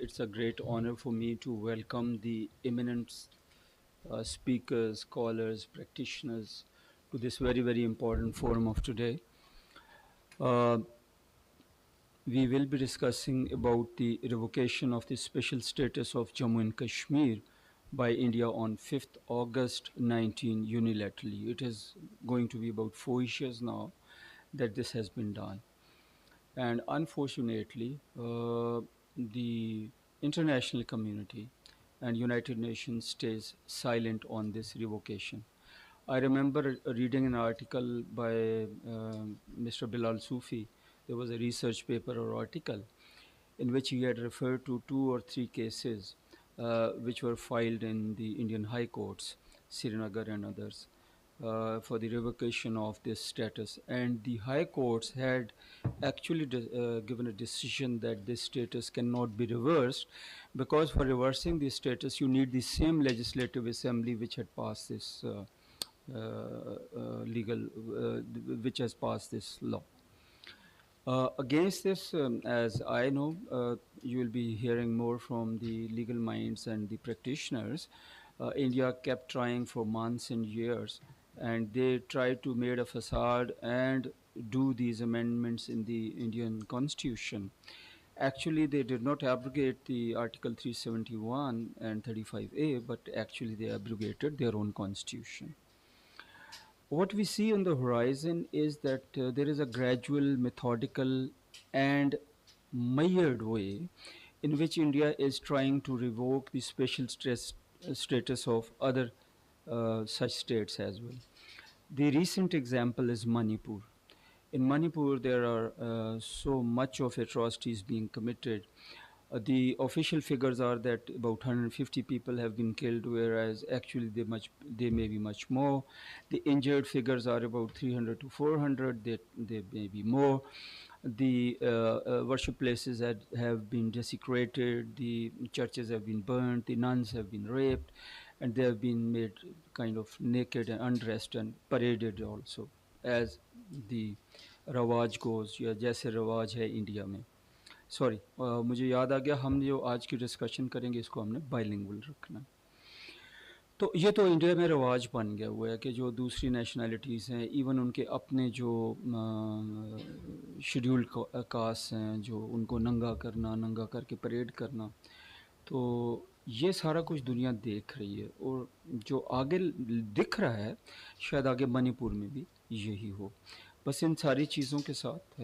it's a great honor for me to welcome the eminent speakers, scholars, practitioners to this very, very important forum of today. Uh, we will be discussing about the revocation of the special status of Jammu and Kashmir by India on 5th August 19 unilaterally. It is going to be about 4 years now that this has been done. And unfortunately, the international community and United Nations stays silent on this revocation. I remember reading an article by Mr. Bilal Sufi. There was a research paper or article in which he had referred to 2 or 3 cases which were filed in the Indian high courts, Srinagar and others, for the revocation of this status. And the high courts had actually given a decision that this status cannot be reversed, because for reversing this status you need the same legislative assembly which had passed this which has passed this law. Against this, as I know, you will be hearing more from the legal minds and the practitioners. India kept trying for months and years, and they tried to make a facade and do these amendments in the Indian Constitution. Actually, they did not abrogate the Article 371 and 35A, but actually they abrogated their own constitution. What we see on the horizon is that there is a gradual, methodical, and measured way in which India is trying to revoke the special status of other such states as well. The recent example is Manipur. In Manipur, there are so much of atrocities being committed. The official figures are that about 150 people have been killed, whereas actually they may be much more. The injured figures are about 300 to 400. They may be more. The worship places have been desecrated. The churches have been burnt. The nuns have been raped, and they have been made kind of naked and undressed and paraded also, as the रवाज goes या जैसे रवाज है India में. Sorry, मुझे याद आ गया, हम जो आज की डिस्कशन करेंगे इसको हमने बाइलिंगुअल रखना. तो ये तो इंडिया में रवाज बन गया हुआ है कि जो दूसरी नेशनैलिटीज़ हैं, इवन उनके अपने जो शेड्यूल्ड कास्ट हैं, जो उनको नंगा करके परेड करना, तो ये सारा कुछ दुनिया देख रही है. और जो आगे दिख रहा है, शायद आगे मणिपुर में भी यही हो. बस इन सारी चीज़ों के साथ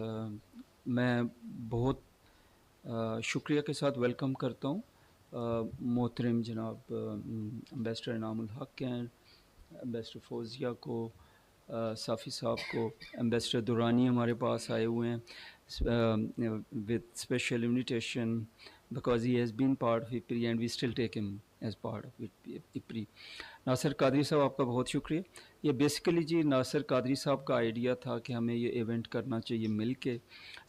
मैं बहुत शुक्रिया के साथ वेलकम करता हूँ मोहतरम जनाब एम्बेसडर इनामुल हक हैं, एम्बेसडर फौजिया को, साफ़ी साहब को. एम्बेसडर दुरानी हमारे पास आए हुए हैं with special invitation because he has been part of IPRI and we still take him as part of IPRI. Nasir Qadri साहब, आपका बहुत शुक्रिया. ये बेसिकली जी नासिर कादरी साहब का आइडिया था कि हमें ये इवेंट करना चाहिए मिल के,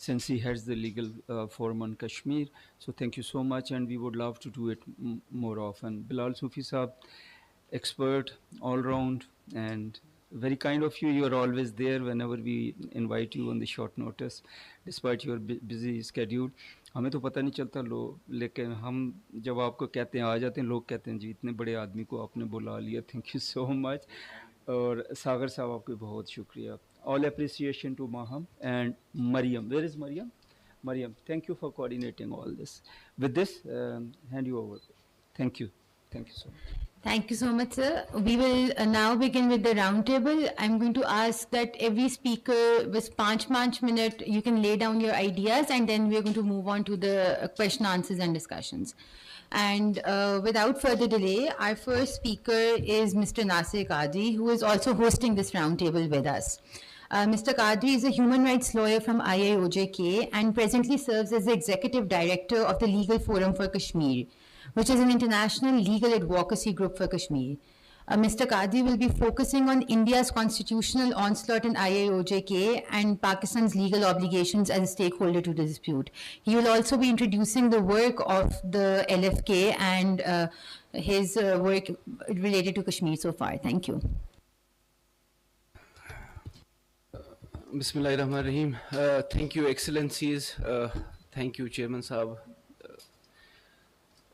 since he heads the legal forum on Kashmir. So thank you so much, and we would love to do it more often. Bilal Sufi साहब, expert, all round, and very kind of you. You are always there whenever we invite you on the short notice, despite your busy schedule. हमें तो पता नहीं चलता लेकिन हम जब आपको कहते हैं आ जाते हैं, लोग कहते हैं जी इतने बड़े आदमी को आपने बुला लिया, थैंक यू सो मच. और सागर साहब, आपको बहुत शुक्रिया. All appreciation to Maham and Maryam. Where is Maryam? Maryam, thank you for coordinating all this. With this hand you over. Thank you so much. Thank you so much, sir. We will now begin with the roundtable. I'm going to ask that every speaker with 5 minutes, you can lay down your ideas, and then we're going to move on to the question, answers, and discussions. And without further delay, our first speaker is Mr. Nasir Qadri, who is also hosting this roundtable with us. Mr. Qadri is a human rights lawyer from IIOJK and presently serves as the executive director of the Legal Forum for Kashmir, which is an international legal advocacy group for Kashmir. Mr. Qadri will be focusing on India's constitutional onslaught in IIOJK and Pakistan's legal obligations as a stakeholder to the dispute. He will also be introducing the work of the LFK and his work related to Kashmir so far. Thank you. Bismillahirrahmanirrahim. Thank you, Excellencies. Thank you, Chairman Saab.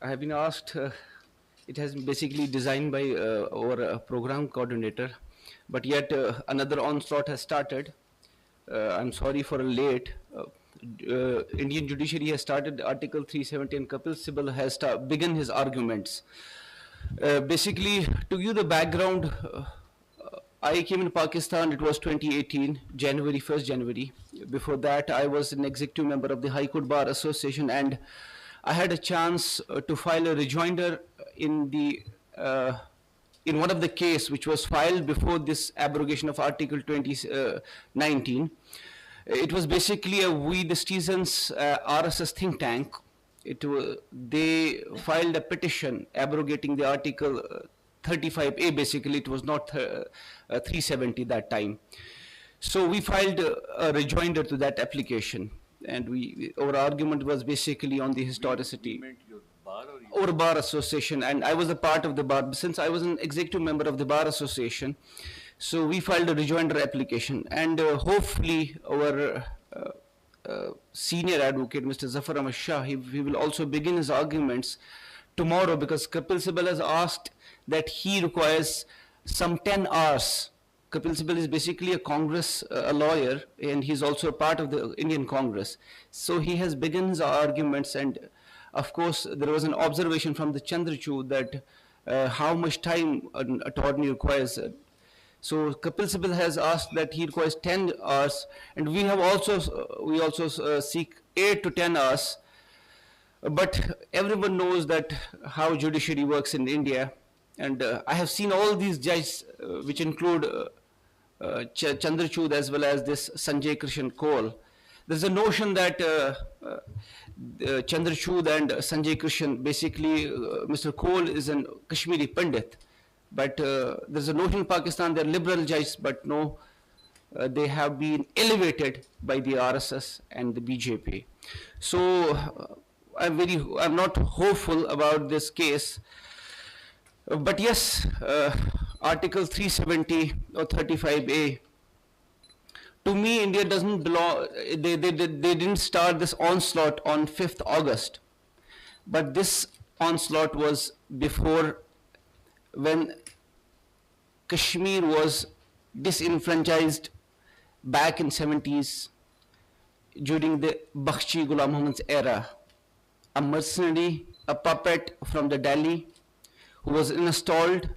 I have been asked, it has been basically designed by our program coordinator, but yet another onslaught has started. I'm sorry for a late. Indian judiciary has started Article 370 and Kapil Sibal has begun his arguments. Basically, to give the background, I came in Pakistan, it was 2018, January, 1st January. Before that, I was an executive member of the High Court Bar Association, and I had a chance to file a rejoinder in the in one of the case which was filed before this abrogation of Article 2019. It was basically a We the Citizens RSS think tank. They filed a petition abrogating the Article 35A. Basically, it was not 370 that time. So we filed a rejoinder to that application, and our argument was basically on the historicity. You meant your bar or you? Our bar association, and I was a part of the bar since I was an executive member of the bar association. So we filed a rejoinder application, and hopefully our senior advocate, Mr. Zafar Ahmad Shah, he will also begin his arguments tomorrow, because Kapil Sibal has asked that he requires some 10 hours. Kapil Sibal is basically a Congress a lawyer, and he's also a part of the Indian Congress. So he has begun his arguments, and of course there was an observation from the Chandrachud that how much time an attorney requires. So Kapil Sibal has asked that he requires 10 hours, and we also seek 8 to 10 hours. But everyone knows that how judiciary works in India, and I have seen all these judges, which include Chandrachud as well as this Sanjay Krishan Kaul. There's a notion that Chandrachud and Sanjay Krishan, basically Mr. Kaul is an Kashmiri Pandit, but there's a notion in Pakistan they're liberal judges, but no, they have been elevated by the RSS and the BJP. So I'm not hopeful about this case, but yes, Article 370 or 35A, to me, India doesn't belong. They didn't start this onslaught on 5th August, but this onslaught was before, when Kashmir was disenfranchised back in 70s during the Bakhshi Ghulam Muhammad's era. A mercenary, a puppet from the Delhi who was installed.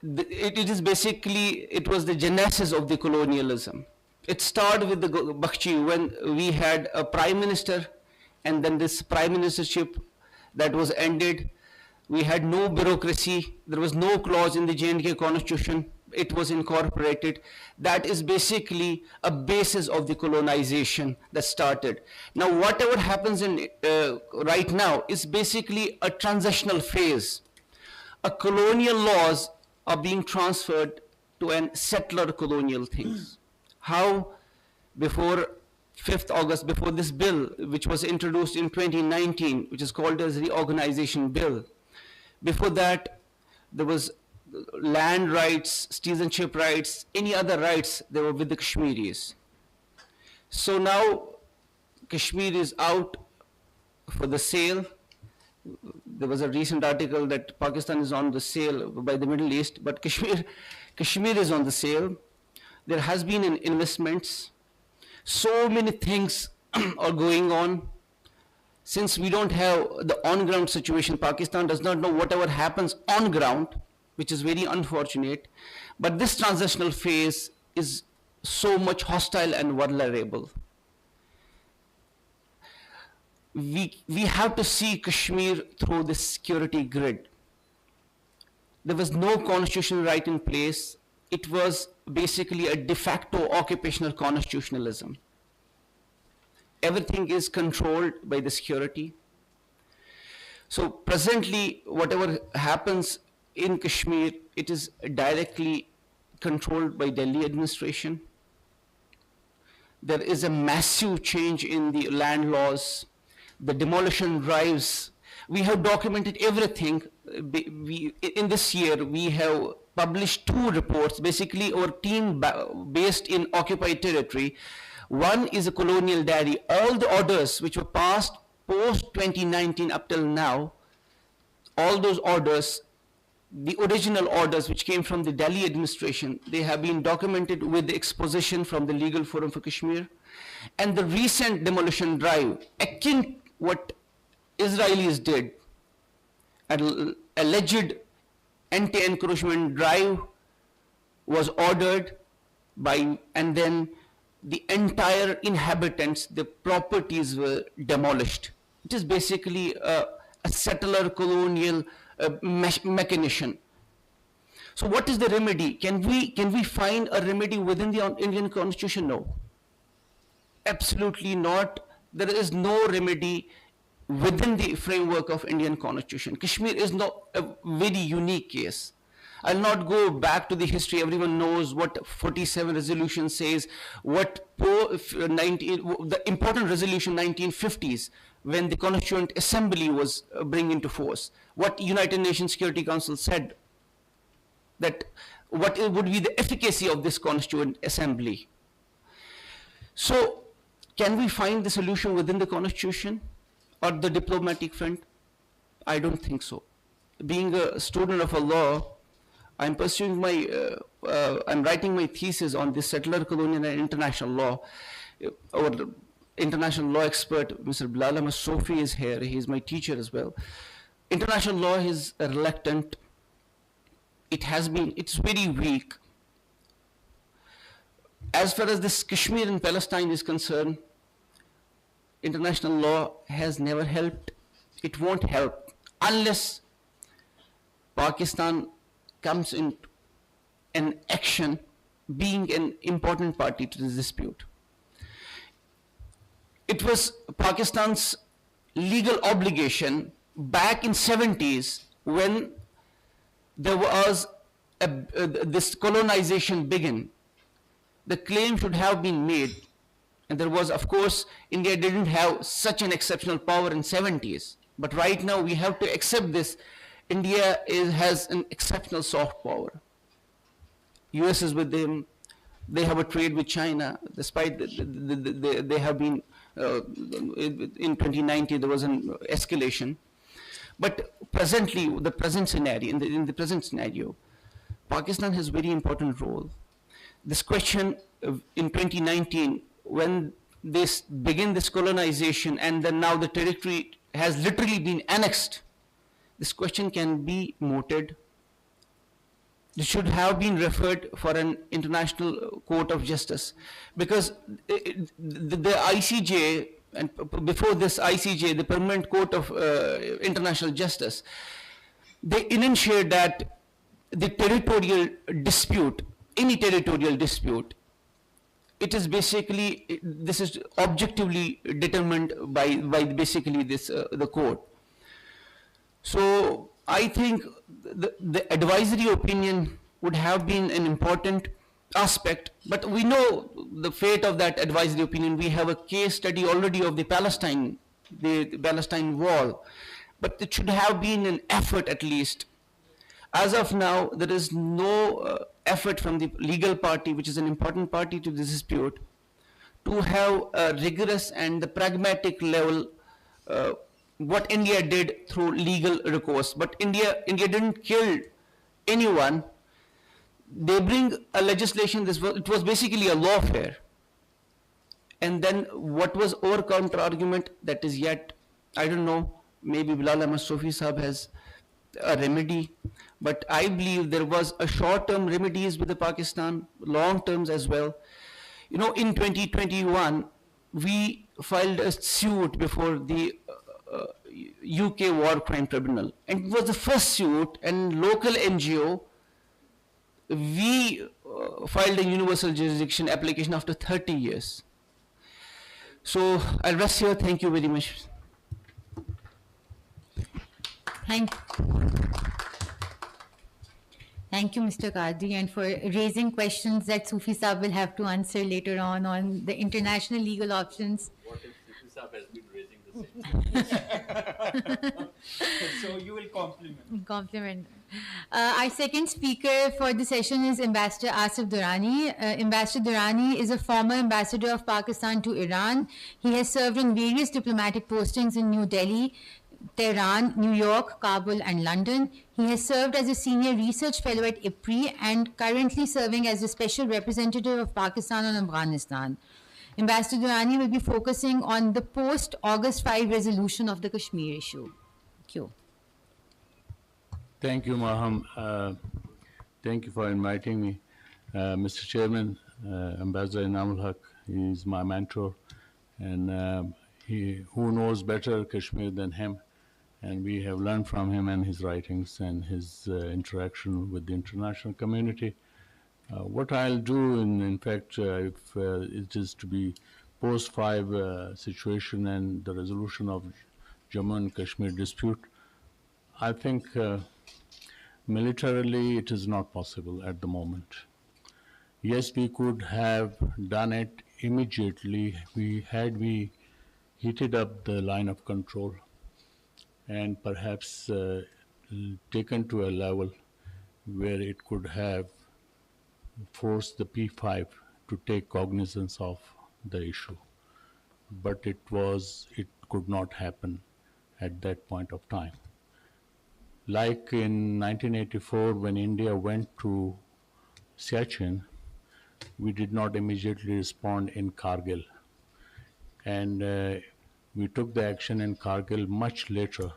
It was the genesis of the colonialism. It started with the Bakhshi, when we had a prime minister, and then this prime ministership that was ended. We had no bureaucracy. There was no clause in the J&K constitution. It was incorporated. That is basically a basis of the colonization that started. Now, whatever happens right now is basically a transitional phase. A colonial laws are being transferred to an settler colonial things. How before 5th August, before this bill, which was introduced in 2019, which is called as Reorganization Bill, before that, there was land rights, citizenship rights, any other rights, they were with the Kashmiris. So now, Kashmir is out for the sale. There was a recent article that Pakistan is on the sale by the Middle East, but Kashmir is on the sale. There has been investments. So many things are going on. Since we don't have the on-ground situation, Pakistan does not know whatever happens on ground, which is very unfortunate. But this transitional phase is so much hostile and vulnerable. We have to see Kashmir through the security grid. There was no constitutional right in place. It was basically a de facto occupational constitutionalism. Everything is controlled by the security. So presently, whatever happens in Kashmir, it is directly controlled by Delhi administration. There is a massive change in the land laws, the demolition drives. We have documented everything. In this year, we have published 2 reports, basically our team based in occupied territory. One is a colonial diary. All the orders which were passed post 2019 up till now, all those orders, the original orders which came from the Delhi administration, they have been documented with the exposition from the Legal Forum for Kashmir. And the recent demolition drive, akin what Israelis did, an alleged anti-encroachment drive was ordered by, and then the entire inhabitants, the properties were demolished. It is basically a settler colonial mechanism. So what is the remedy? Can we find a remedy within the Indian Constitution? No. Absolutely not. There is no remedy within the framework of Indian Constitution. Kashmir is not a very unique case. I'll not go back to the history. Everyone knows what 47 resolution says, what the important resolution 1950s, when the Constituent Assembly was bringing into force, what United Nations Security Council said, that what would be the efficacy of this Constituent Assembly. So can we find the solution within the Constitution or the diplomatic front? I don't think so. Being a student of a law, I'm pursuing my, I'm writing my thesis on this settler colonial and international law. Our international law expert, Mr. Bilal Ahmed Sofi, is here. He's my teacher as well. International law is reluctant. It has been, it's very weak. As far as this Kashmir and Palestine is concerned, international law has never helped. It won't help unless Pakistan comes in an action, being an important party to this dispute. It was Pakistan's legal obligation back in 70s when there was this colonization began. The claim should have been made, and there was, of course, India didn't have such an exceptional power in 70s, but right now we have to accept this. India has an exceptional soft power. US is with them. They have a trade with China, despite they have been, in 2019 there was an escalation. But presently, the present scenario, in the present scenario, Pakistan has a very important role. This question in 2019, when they begin this colonization and then now the territory has literally been annexed, this question can be mooted. It should have been referred for an international court of justice, because the ICJ, and before this ICJ, the Permanent Court of International Justice, they enunciate that the territorial dispute, any territorial dispute, it is basically, this is objectively determined by basically this, the court. So I think the advisory opinion would have been an important aspect, but we know the fate of that advisory opinion. We have a case study already of the Palestine wall, but it should have been an effort at least. As of now, there is no effort from the legal party, which is an important party to this dispute, to have a rigorous and the pragmatic level what India did through legal recourse. But India didn't kill anyone. They bring a legislation, it was basically a lawfare. And then what was our counter argument? That is yet, I don't know, maybe Bilal Ahmed Sofi Sahab has a remedy, but I believe there was a short-term remedies with the Pakistan, long terms as well. You know, in 2021, we filed a suit before the UK War Crime Tribunal, and it was the first suit, and local NGO, we filed a universal jurisdiction application after 30 years. So I'll rest here. Thank you very much. Thank you, Mr. Qadri, and for raising questions that Sufi Saab will have to answer later on the international legal options. What if Sufi Saab has been raising the same? So you will compliment. Compliment. Our second speaker for the session is Ambassador Asif Durrani. Ambassador Durrani is a former ambassador of Pakistan to Iran. He has served on various diplomatic postings in New Delhi, Tehran, New York, Kabul, and London. He has served as a senior research fellow at IPRI and currently serving as the special representative of Pakistan on Afghanistan. Ambassador Durrani will be focusing on the post-August 5 resolution of the Kashmir issue. Thank you. Thank you, Maham. Thank you for inviting me. Mr. Chairman, Ambassador Inamul Haq, he is my mentor, and who knows better Kashmir than him? And we have learned from him and his writings and his interaction with the international community. What I'll do, in fact, if it is to be post-5 situation and the resolution of Jammu and Kashmir dispute, I think militarily it is not possible at the moment. Yes, we could have done it immediately. We heated up the line of control and perhaps taken to a level where it could have forced the P5 to take cognizance of the issue. But it could not happen at that point of time. Like in 1984, when India went to Siachen, we did not immediately respond in Kargil. And we took the action in Kargil much later,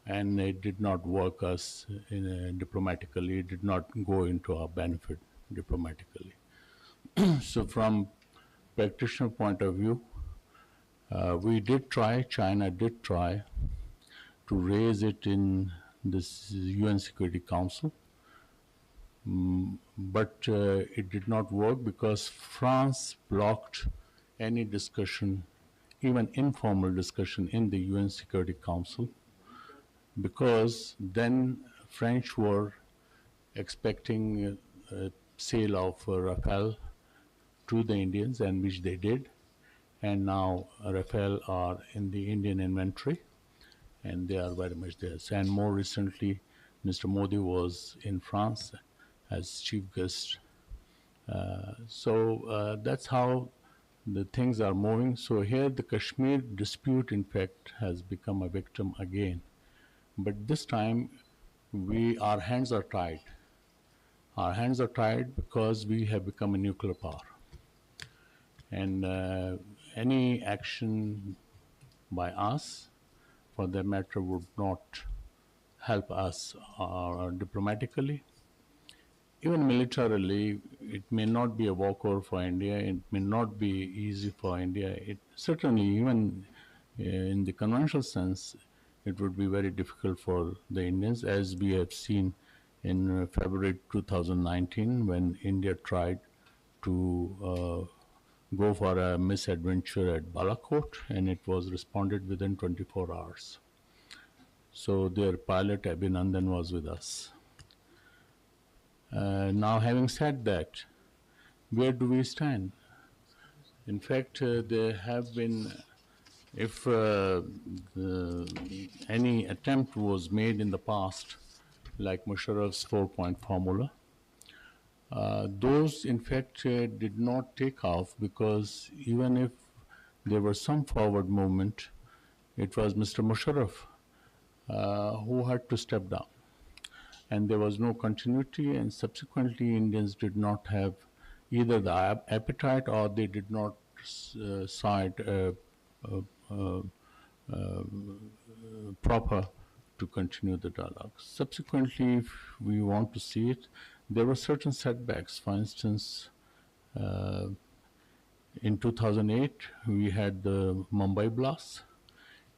and it did not work us diplomatically. It did not go into our benefit diplomatically. So from practitioner point of view, we did try, China did try to raise it in this UN Security Council, but it did not work because France blocked any discussion, even informal discussion in the UN Security Council, because then French were expecting a sale of Rafale to the Indians, and which they did, and now Rafale are in the Indian inventory, and they are very much there. And more recently, Mr. Modi was in France as chief guest. So that's how the things are moving. So here the Kashmir dispute, in fact, has become a victim again. But this time, our hands are tied. Our hands are tied because we have become a nuclear power. And any action by us, for that matter, would not help us diplomatically. Even militarily, it may not be a walkover for India. It may not be easy for India. It certainly, even in the conventional sense, it would be very difficult for the Indians, as we have seen in February 2019 when India tried to go for a misadventure at Balakot, and it was responded within 24 hours. So their pilot Abhinandan was with us. Now, having said that, where do we stand? In fact, there have been, if any attempt was made in the past, like Musharraf's 4-point formula, those, in fact, did not take off, because even if there was some forward movement, it was Mr. Musharraf who had to step down. And there was no continuity, and subsequently Indians did not have either the appetite, or they did not side proper to continue the dialogue. Subsequently, if we want to see it, there were certain setbacks. For instance, in 2008, we had the Mumbai blast.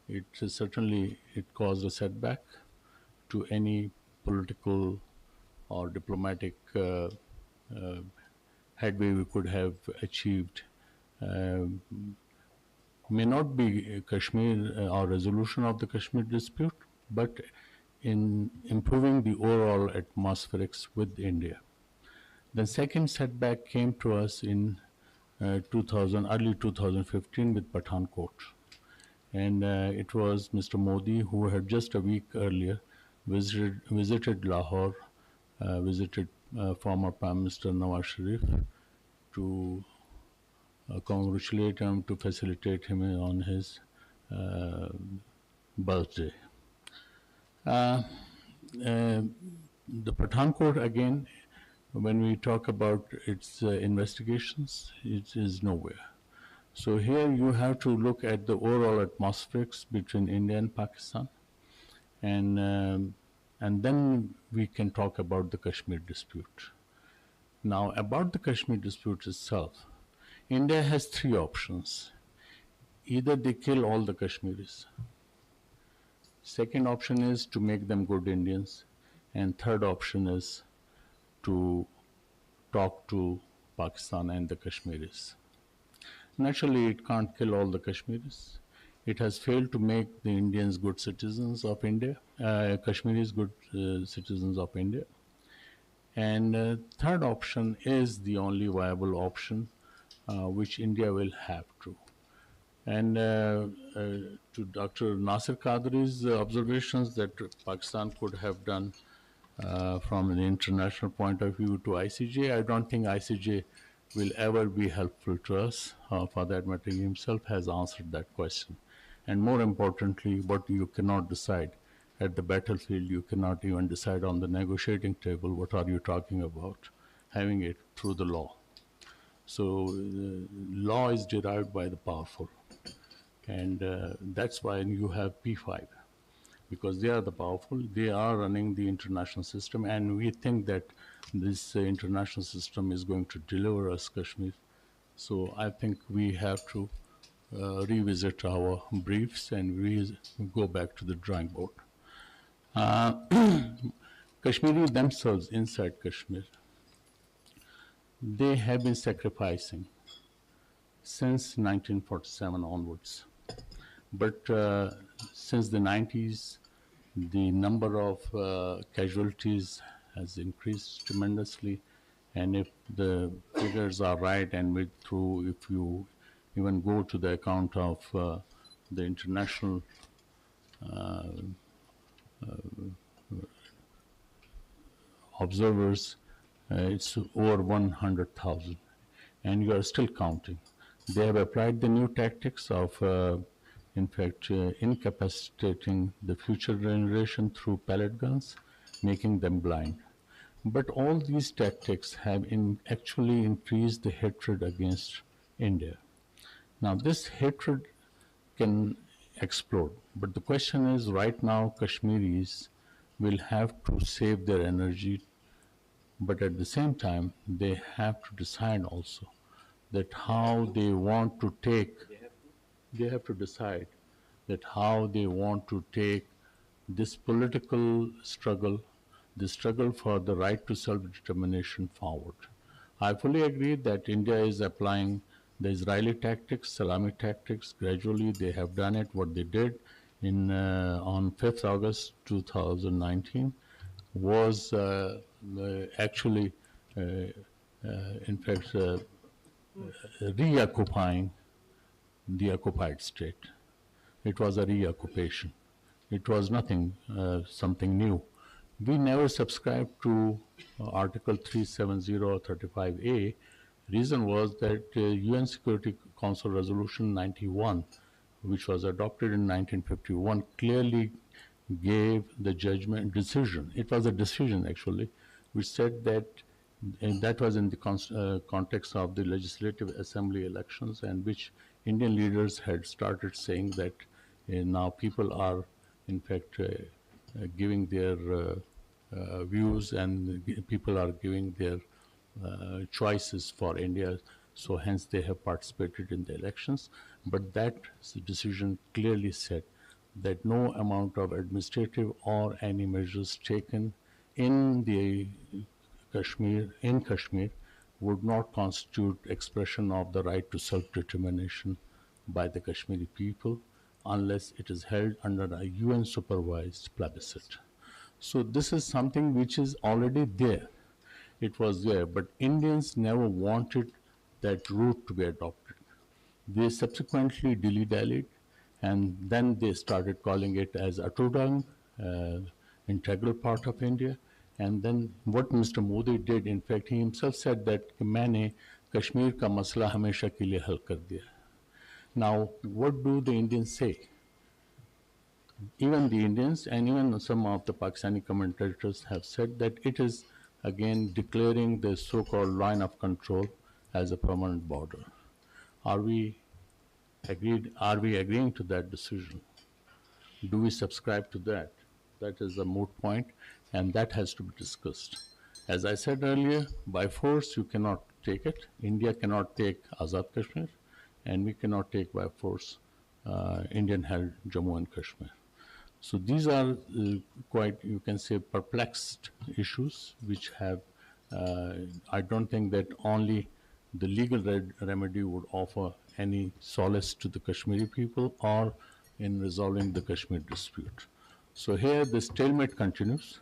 It certainly caused a setback to any political or diplomatic headway we could have achieved. May not be Kashmir or resolution of the Kashmir dispute, but in improving the overall atmospherics with India. The second setback came to us in early 2015 with Pathankot. And it was Mr. Modi who had just a week earlier visited Lahore, visited former Prime Minister Nawaz Sharif to congratulate him, to facilitate him on his uh, birthday. Uh, uh, the Pathankot, again, when we talk about its investigations, it is nowhere. So here you have to look at the overall atmospherics between India and Pakistan, and then we can talk about the Kashmir dispute. Now, about the Kashmir dispute itself, India has three options. Either they kill all the Kashmiris. Second option is to make them good Indians. And third option is to talk to Pakistan and the Kashmiris. Naturally, it can't kill all the Kashmiris. It has failed to make the Indians good citizens of India, Kashmiris good citizens of India. And third option is the only viable option which India will have to. And to Dr. Nasir Qadri's observations that Pakistan could have done from an international point of view to ICJ, I don't think ICJ will ever be helpful to us. For that matter, he himself has answered that question. And more importantly, what you cannot decide at the battlefield, you cannot even decide on the negotiating table. What are you talking about? Having it through the law. So law is derived by the powerful. And that's why you have P5, because they are the powerful. They are running the international system, and we think that this international system is going to deliver us Kashmir. So I think we have to revisit our briefs and go back to the drawing board. Kashmiris themselves inside Kashmir, they have been sacrificing since 1947 onwards. But since the 90s, the number of casualties has increased tremendously. And if the figures are right, and if you even go to the account of the international observers, it's over 100,000. And you are still counting. They have applied the new tactics of, in fact, incapacitating the future generation through pellet guns, making them blind. But all these tactics have actually increased the hatred against India. Now, this hatred can explode. But the question is, right now, Kashmiris will have to save their energy, but at the same time, they have to decide also that how they want to take, they have to decide that how they want to take this political struggle, the struggle for the right to self-determination forward. I fully agree that India is applying the Israeli tactics, salami tactics. Gradually, they have done it. What they did on 5th August 2019 was actually, in fact, reoccupying the occupied state. It was a reoccupation. It was nothing, something new. We never subscribed to Article 370 or 35A. Reason was that UN Security Council Resolution 91, which was adopted in 1951, clearly gave the decision. It was a decision, actually, which said that, and that was in the context of the Legislative Assembly elections, and which Indian leaders had started saying that now people are, in fact, giving their views, and people are giving their choices for India. So hence they have participated in the elections. But that decision clearly said that no amount of administrative or any measures taken in Kashmir would not constitute expression of the right to self-determination by the Kashmiri people unless it is held under a UN supervised plebiscite. So this is something which is already there. It was there, but Indians never wanted that route to be adopted. They subsequently dilly-dallied, And then they started calling it as Atudang, integral part of India. And then what Mr. Modi did, in fact, he himself said that मैंने कश्मीर का मसला हमेशा के लिए हल कर दिया. Now, what do the Indians say? Even the Indians and even some of the Pakistani commentators have said that it is again declaring the so-called line of control as a permanent border. Are we agreeing to that decision? Do we subscribe to that? That is a moot point, and that has to be discussed. As I said earlier, by force you cannot take it. India cannot take Azad Kashmir, and we cannot take by force Indian-held Jammu and Kashmir. So these are quite, you can say, perplexed issues which have, I don't think that only the legal remedy would offer any solace to the Kashmiri people or in resolving the Kashmir dispute. So here the stalemate continues.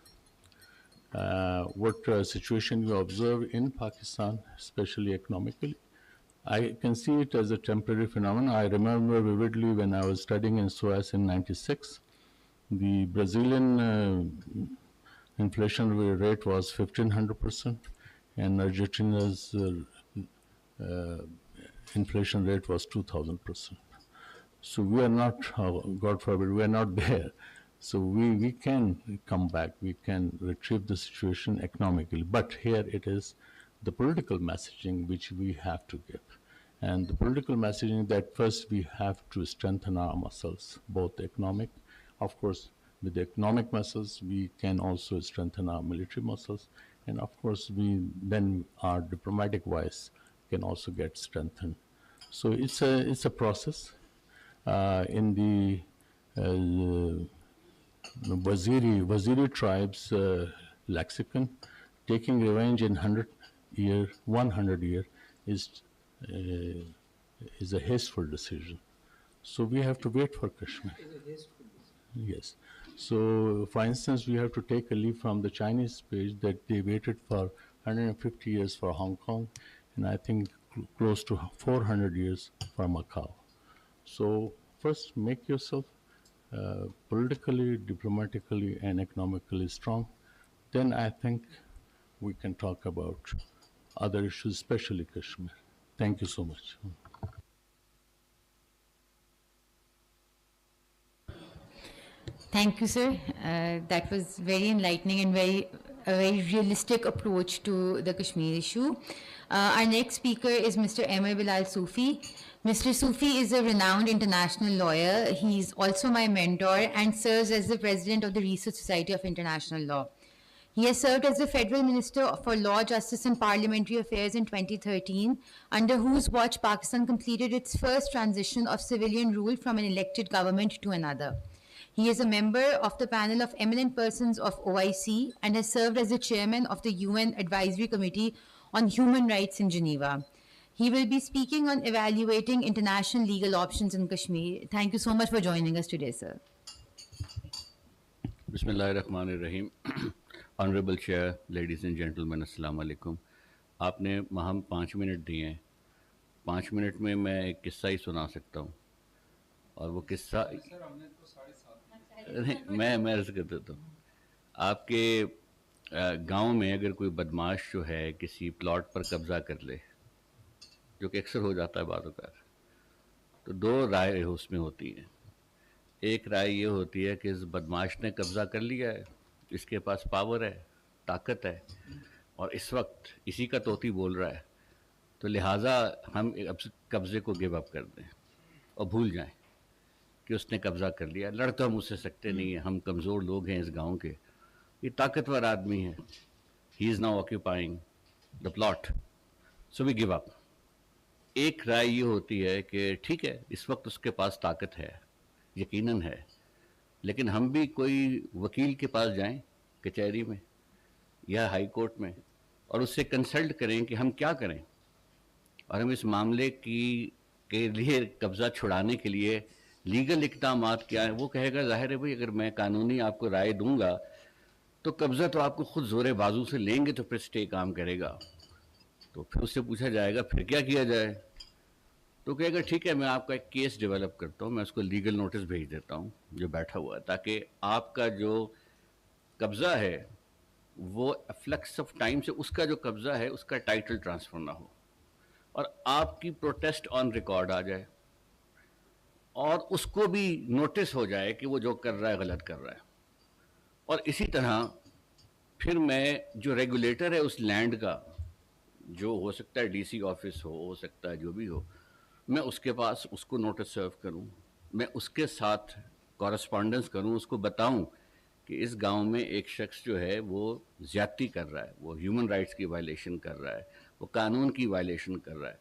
What situation you observe in Pakistan, especially economically, I can see it as a temporary phenomenon. I remember vividly when I was studying in SOAS in '96, the Brazilian inflation rate was 1,500%, and Argentina's inflation rate was 2,000%. So we are not, God forbid, we are not there. So we can come back, we can retrieve the situation economically. But here it is the political messaging which we have to give. And the political messaging that first we have to strengthen our muscles, both economic, of course, with the economic muscles, we can also strengthen our military muscles. And of course, then our diplomatic wise can also get strengthened. So it's a process. In the Waziri tribes lexicon, taking revenge in 100 year is a hasteful decision. So we have to wait for Kashmir. Yes. So, for instance, we have to take a leaf from the Chinese page that they waited for 150 years for Hong Kong, and I think close to 400 years for Macau. So, first make yourself politically, diplomatically, and economically strong. Then I think we can talk about other issues, especially Kashmir. Thank you so much. Thank you, sir. That was very enlightening and a very realistic approach to the Kashmir issue. Our next speaker is Mr. Emir Bilal Sufi. Mr. Sufi is a renowned international lawyer. He's also my mentor and serves as the president of the Research Society of International Law. He has served as the Federal Minister for Law, Justice and Parliamentary Affairs in 2013, under whose watch Pakistan completed its first transition of civilian rule from an elected government to another. He is a member of the panel of eminent persons of OIC and has served as the chairman of the UN Advisory Committee on Human Rights in Geneva. He will be speaking on evaluating international legal options in Kashmir. Thank you so much for joining us today, sir. Bismillahirrahmanirrahim. Honorable Chair, ladies and gentlemen, Assalamu alaikum. आपने Meham 5 minute दिए हैं. 5 minute में मैं एक किस्सा ही सुना सकता हूँ, और वो किस्सा मैं अर्ज कर देता हूँ. आपके गांव में अगर कोई बदमाश जो है किसी प्लॉट पर कब्जा कर ले, जो कि अक्सर हो जाता है बार-बार, तो 2 राय उसमें होती हैं. एक राय ये होती है कि इस बदमाश ने कब्जा कर लिया है, इसके पास पावर है, ताकत है, और इस वक्त इसी का तोती बोल रहा है, तो लिहाजा हम कब्जे को गिव अप कर दें और भूल जाएं कि उसने कब्जा कर लिया. लड़ तो हम उससे सकते नहीं हैं, हम कमज़ोर लोग हैं इस गांव के, ये ताकतवर आदमी है, he is now occupying the plot, so we give up. एक राय ये होती है कि ठीक है, इस वक्त उसके पास ताकत है, यकीनन है, लेकिन हम भी कोई वकील के पास जाएं कचहरी में या हाई कोर्ट में और उससे कंसल्ट करें कि हम क्या करें, और हम इस मामले के लिए कब्ज़ा छुड़ाने के लिए लीगल इक़दामात क्या है. वो कहेगा ज़ाहिर है भाई, अगर मैं कानूनी आपको राय दूंगा तो कब्ज़ा तो आपको खुद ज़ोरे बाजू से लेंगे तो फिर स्टे काम करेगा. तो फिर उससे पूछा जाएगा फिर क्या किया जाए, تو کہے گا ٹھیک ہے میں آپ کا ایک کیس ڈیولپ کرتا ہوں, میں اس کو لیگل نوٹس بھیج دیتا ہوں جو بیٹھا ہوا ہے, تاکہ آپ کا جو قبضہ ہے وہ فلیکس آف ٹائم سے اس کا جو قبضہ ہے اس کا ٹائٹل ٹرانسفر نہ ہو, اور آپ کی پروٹیسٹ آن ریکارڈ آ جائے, اور اس کو بھی نوٹس ہو جائے کہ وہ جو کر رہا ہے غلط کر رہا ہے. اور اسی طرح پھر میں جو ریگولیٹر ہے اس لینڈ کا, جو ہو سکتا ہے ڈی سی آفس ہو سکتا ہے جو بھی ہو, میں اس کے پاس اس کو نوٹس سرو کروں, میں اس کے ساتھ کورسپونڈنس کروں, اس کو بتاؤں کہ اس گاؤں میں ایک شخص جو ہے وہ زیادتی کر رہا ہے, وہ ہیومن رائٹس کی وائلیشن کر رہا ہے, وہ قانون کی وائلیشن کر رہا ہے.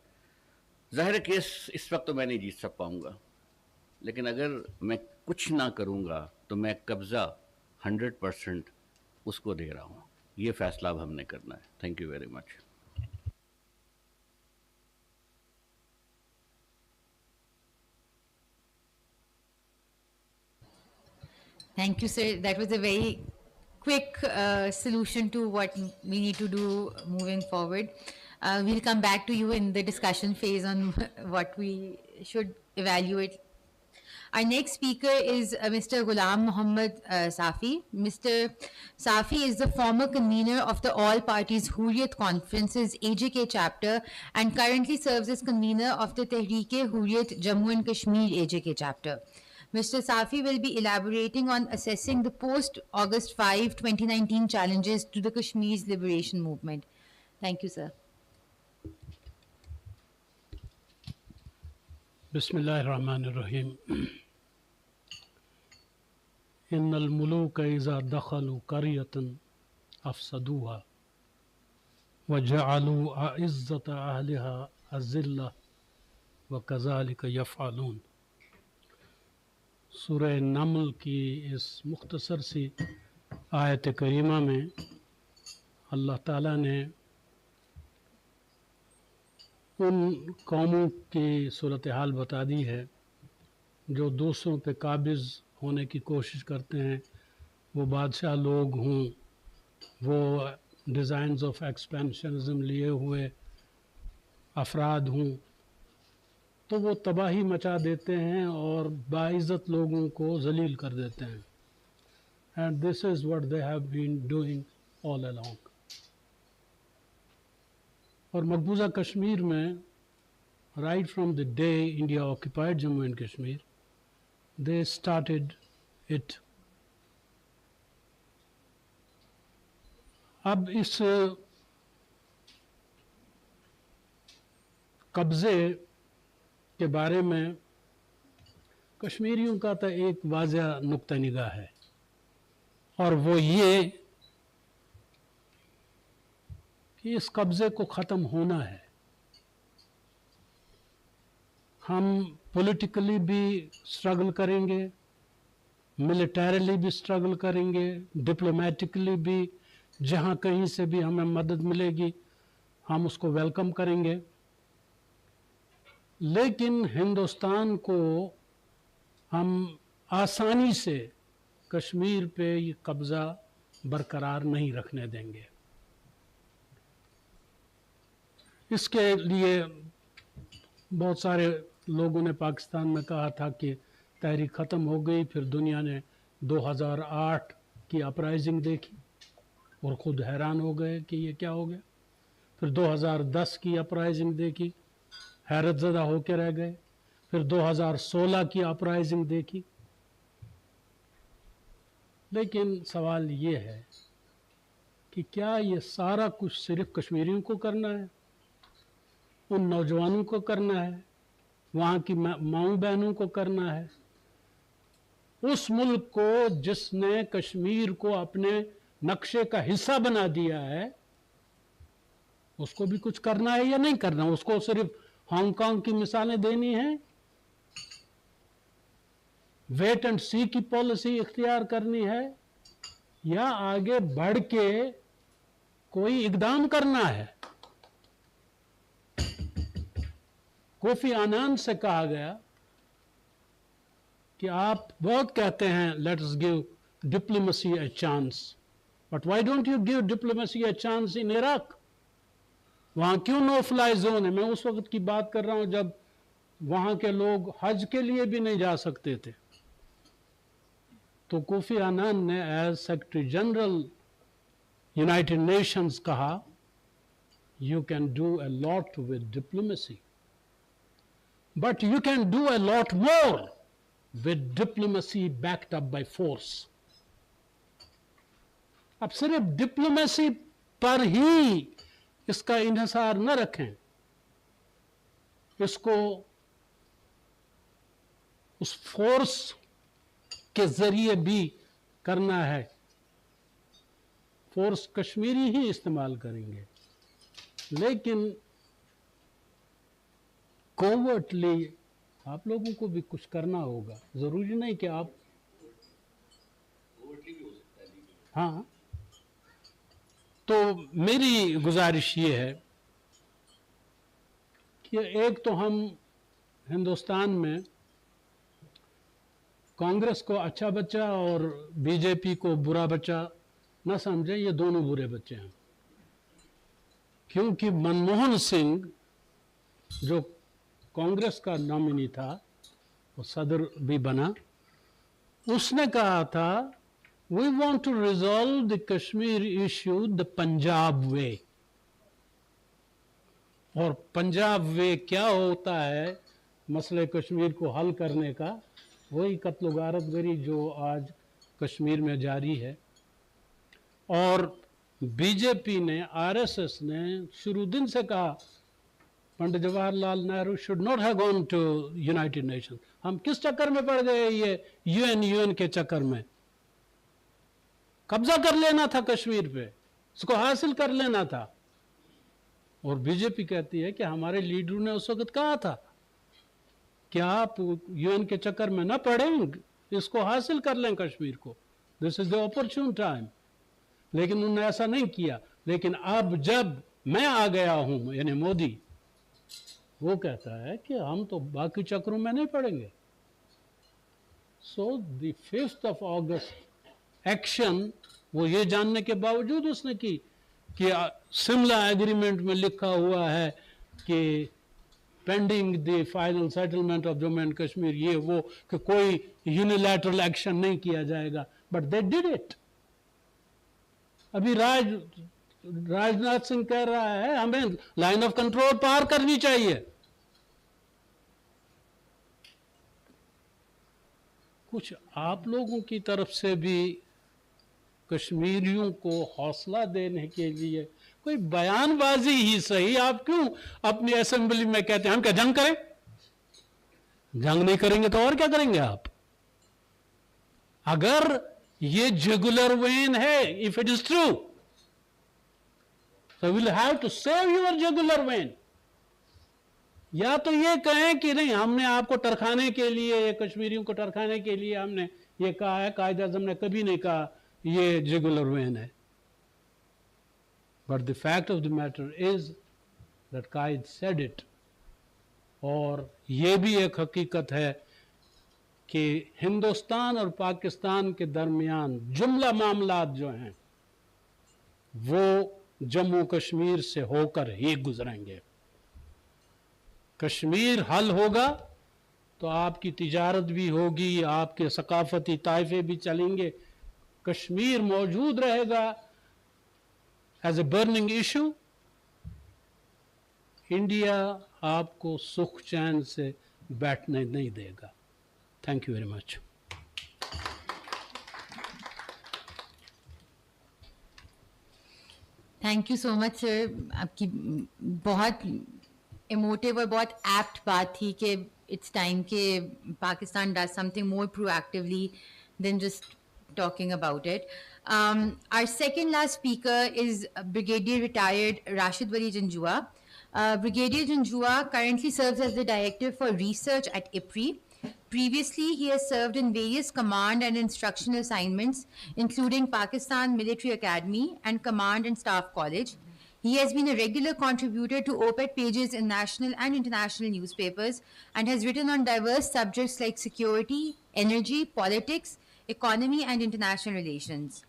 ظاہر کیس اس وقت تو میں نہیں جیت سک پاؤں گا, لیکن اگر میں کچھ نہ کروں گا تو میں قبضہ 100% اس کو دے رہا ہوں. یہ فیصلہ اب ہم نے کرنا ہے. Thank you very much. Thank you, sir. That was a very quick solution to what we need to do moving forward. We'll come back to you in the discussion phase on what we should evaluate. Our next speaker is Mr. Ghulam Muhammad Safi. Mr. Safi is the former convener of the All Parties Hurriyat Conference's AJK chapter and currently serves as convener of the Tehreek-e-Hurriyat Jammu and Kashmir AJK chapter. Mr. Safi will be elaborating on assessing the post-August 5, 2019 challenges to the Kashmir's liberation movement. Thank you, sir. بسم الله الرحمن الرحيم. إن الملوك إذا دخلوا قرية أفسدوها وجعلوا أعزة أهلها أذلة وكذلك يفعلون. سورہ نمل کی اس مختصر سی آیت کریمہ میں اللہ تعالیٰ نے ان قوموں کی صورتحال بتا دی ہے جو دوسروں پہ قابض ہونے کی کوشش کرتے ہیں, وہ بادشاہ لوگ ہوں, وہ ڈیزائنز آف ایکسپینشنزم لیے ہوئے افراد ہوں, تو وہ تباہی مچا دیتے ہیں اور باعزت لوگوں کو ذلیل کر دیتے ہیں. And this is what they have been doing all along. اور مقبوضہ کشمیر میں right from the day India occupied Jammu and Kashmir, they started it. اب اس قبضے کے بارے میں کشمیریوں کا تو ایک واضح نقطہ نگاہ ہے, اور وہ یہ کہ اس قبضے کو ختم ہونا ہے. ہم پولیٹیکلی بھی سٹرگل کریں گے, ملیٹریلی بھی سٹرگل کریں گے, ڈپلومیٹکلی بھی, جہاں کہیں سے بھی ہمیں مدد ملے گی ہم اس کو ویلکم کریں گے. لیکن ہندوستان کو ہم آسانی سے کشمیر پہ یہ قبضہ برقرار نہیں رکھنے دیں گے. اس کے لیے بہت سارے لوگوں نے پاکستان میں کہا تھا کہ تحریک ختم ہو گئی, پھر دنیا نے 2008 کی اپرائزنگ دیکھی اور خود حیران ہو گئے کہ یہ کیا ہو گیا. پھر 2010 کی اپرائزنگ دیکھی, حیرت زدہ ہو کے رہ گئے. پھر 2016 کی اپرائزنگ دیکھی. لیکن سوال یہ ہے کہ کیا یہ سارا کچھ صرف کشمیریوں کو کرنا ہے, ان نوجوانوں کو کرنا ہے, وہاں کی ماؤں بہنوں کو کرنا ہے؟ اس ملک کو جس نے کشمیر کو اپنے نقشے کا حصہ بنا دیا ہے اس کو بھی کچھ کرنا ہے یا نہیں کرنا؟ اس کو صرف ہانگ کانگ کی مثالیں دینی ہیں, ویٹ اینڈ سی کی پالیسی اختیار کرنی ہے, یا آگے بڑھ کے کوئی اقدام کرنا ہے؟ کوفی عنان سے کہا گیا کہ آپ بہت کہتے ہیں let us give diplomacy a chance, but why don't you give diplomacy a chance in Iraq? وہاں کیوں نو فلائی زون ہے؟ میں اس وقت کی بات کر رہا ہوں جب वहाँ के लोग हज के लिए भी नहीं जा सकते थे। तो कोफी अन्नान ने as secretary general United Nations कहा, you can do a lot with diplomacy, but you can do a lot more with diplomacy backed up by force. अब सिर्फ डिप्लोमेसी पर ही इसका इन्हिसार न रखें, इसको उस फोर्स के जरिए भी करना है। फोर्स कश्मीरी ही इस्तेमाल करेंगे, लेकिन कोवर्टली आप लोगों को भी कुछ करना होगा। जरूरी नहीं कि आप, हाँ, तो मेरी गुजारिश ये है कि एक तो हम हिंदुस्तान में कांग्रेस को अच्छा बच्चा और बीजेपी को बुरा बच्चा न समझें, ये दोनों बुरे बच्चे हैं। क्योंकि मनमोहन सिंह जो कांग्रेस का नॉमिनी था, वो सदर भी बना, उसने कहा था we want to resolve the Kashmir issue the Punjab way. और पंजाब वे क्या होता है मसले कश्मीर को हल करने का? वही कत्ल गारतगरी जो आज कश्मीर में जारी है। और बीजेपी ने, आरएसएस ने शुरू दिन से कहा Pandit Jawaharlal Nehru should not have gone to United Nations. हम किस चक्कर में पड़ गए? ये यूएन के चक्कर में। कब्जा कर लेना था कश्मीर पे, उसको हासिल कर लेना था। और बीजेपी कहती है कि हमारे लीडरों ने उस वक्त कहा था कि आप यूएन के चक्कर में न पड़ें, इसको हासिल कर लें कश्मीर को, this is the opportune time. लेकिन उन्होंने ऐसा नहीं किया। लेकिन अब जब मैं आ गया हूं, यानी मोदी, वो कहता है कि हम तो बाकी चक्रों में नहीं पड़ेंगे। So the 5th of August action वो ये जानने के बावजूद उसने की कि शिमला एग्रीमेंट में लिखा हुआ है कि pending the final settlement of Jammu and Kashmir, ये वो, कि कोई यूनिलैटरल एक्शन नहीं किया जाएगा। But they did it. अभी राजनाथ सिंह कह रहा है हमें लाइन ऑफ कंट्रोल पार करनी चाहिए। कुछ आप लोगों की तरफ से भी कश्मीरियों को हौसला देने के लिए कोई बयानबाजी ही सही, आप क्यों अपनी असेंबली में कहते हैं हम क्या जंग करें? जंग नहीं करेंगे तो और क्या करेंगे आप? अगर ये जुगुलर वेन है, if it is true, so we'll have to save your jugular vein। या तो ये कहें कि नहीं, हमने आपको टरखाने के लिए, कश्मीरियों को टरखाने के लिए हमने ये कहा है, कायदे आज़म ने कभी नहीं कहा ये जुगुलर वेन है। But the fact of the matter is that Quaid said it. और ये भी एक हकीकत है कि हिंदुस्तान और पाकिस्तान के दरमियान जुमला मामलात जो हैं वो जम्मू कश्मीर से होकर ही गुजरेंगे। कश्मीर हल होगा तो आपकी तिजारत भी होगी, आपके सकाफती ताइफे भी चलेंगे। कश्मीर मौजूद रहेगा as a burning issue. India आपको सुख चैन से बैठने नहीं देगा। Thank you very much. Thank you so much sir. आपकी बहुत इमोटिव और बहुत एप्ट बात थी कि इट्स टाइम कि Pakistan does something more proactively than just talking about it. Our second last speaker is Brigadier Retired Rashid Wali Janjua. Brigadier Janjua currently serves as the Director for Research at IPRI. Previously, he has served in various command and instructional assignments, including Pakistan Military Academy and Command and Staff College. He has been a regular contributor to op-ed pages in national and international newspapers and has written on diverse subjects like security, energy, politics, economy, and international relations.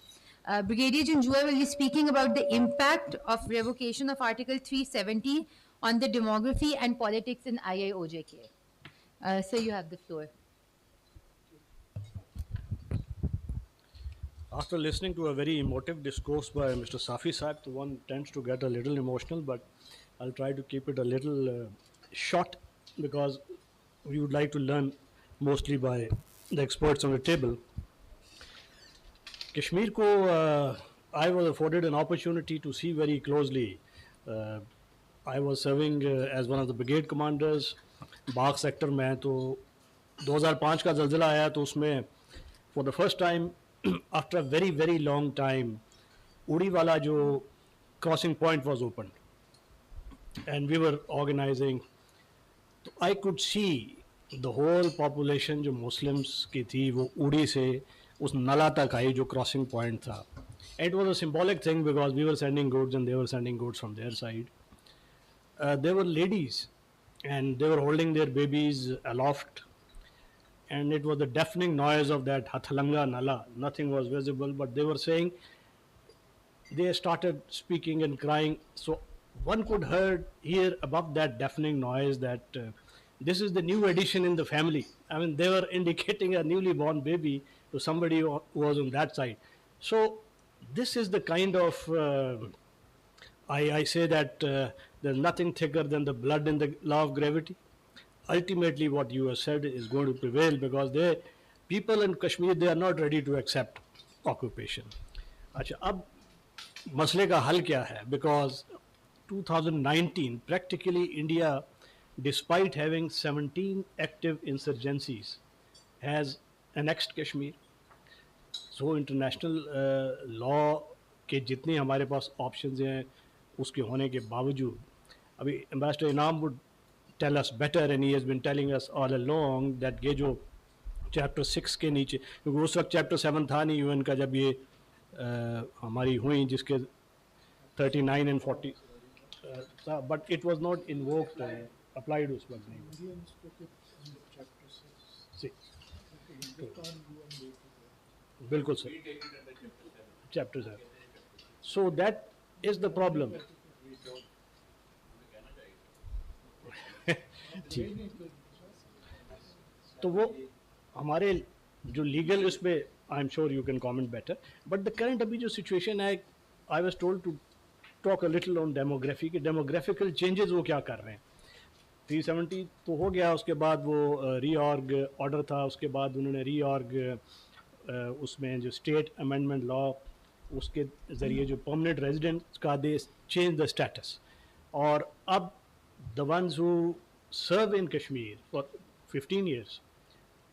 Brigadier Janjua will be speaking about the impact of revocation of Article 370 on the demography and politics in IIOJK. So you have the floor. After listening to a very emotive discourse by Mr. Safi Saab, one tends to get a little emotional, but I'll try to keep it a little short because we would like to learn mostly by the experts on the table. Kashmir ko, I was afforded an opportunity to see very closely. Uh, I was serving as one of the brigade commanders Bagh sector में. तो 2005 का जल्जिला आया तो उसमें for the first time after a very very long time Uri वाला जो crossing point was open and we were organising. तो I could see the whole population जो मुस्लिम्स की थी वो उड़ी से उस नला तक आई जो क्रॉसिंग पॉइंट था. It was a symbolic thing because we were sending goods and they were sending goods from their side. There were ladies and they were holding their babies aloft, and it was the deafening noise of that Hathalanga Nala. Nothing was visible, but they were saying, they started speaking and crying. So one could hear above that deafening noise that this is the new addition in the family. I mean, they were indicating a newly born baby to somebody who was on that side. So this is the kind of I say that there's nothing thicker than the blood in the law of gravity. Ultimately, what you have said is going to prevail because people in Kashmir, they are not ready to accept occupation. अच्छा, अब मसले का हल क्या है? Because 2019, practically India, despite having 17 active insurgencies, has annexed Kashmir. So international law के जितने हमारे पास options हैं उसके होने के बावजूद अभी एम्बेसडर इनाम would tell us better and he has been telling us all along that ये जो चैप्टर 6 के नीचे, क्योंकि उस वक्त चैप्टर 7 था नहीं यूएन का जब ये हमारी हुई जिसके 39 and 40 था, but it was not invoked applied उस वक्त नहीं. बिल्कुल sir, chapter 7. So that is the problem. तो वो हमारे जो लीगल उस पर I am sure you can comment better, but the current अभी जो सिचुएशन है, I was told to talk a little on demography के डेमोग्राफिकल चेंजेस वो क्या कर रहे हैं. 370 तो हो गया, उसके बाद वो रीऑर्ग ऑर्डर था, उसके बाद उन्होंने रीऑर्ग उसमें जो स्टेट अमेंडमेंट लॉ उसके ज़रिए जो परमानेंट रेजिडेंट्स का दे चेंज द स्टेटस. और अब the ones who serve in Kashmir for 15 years,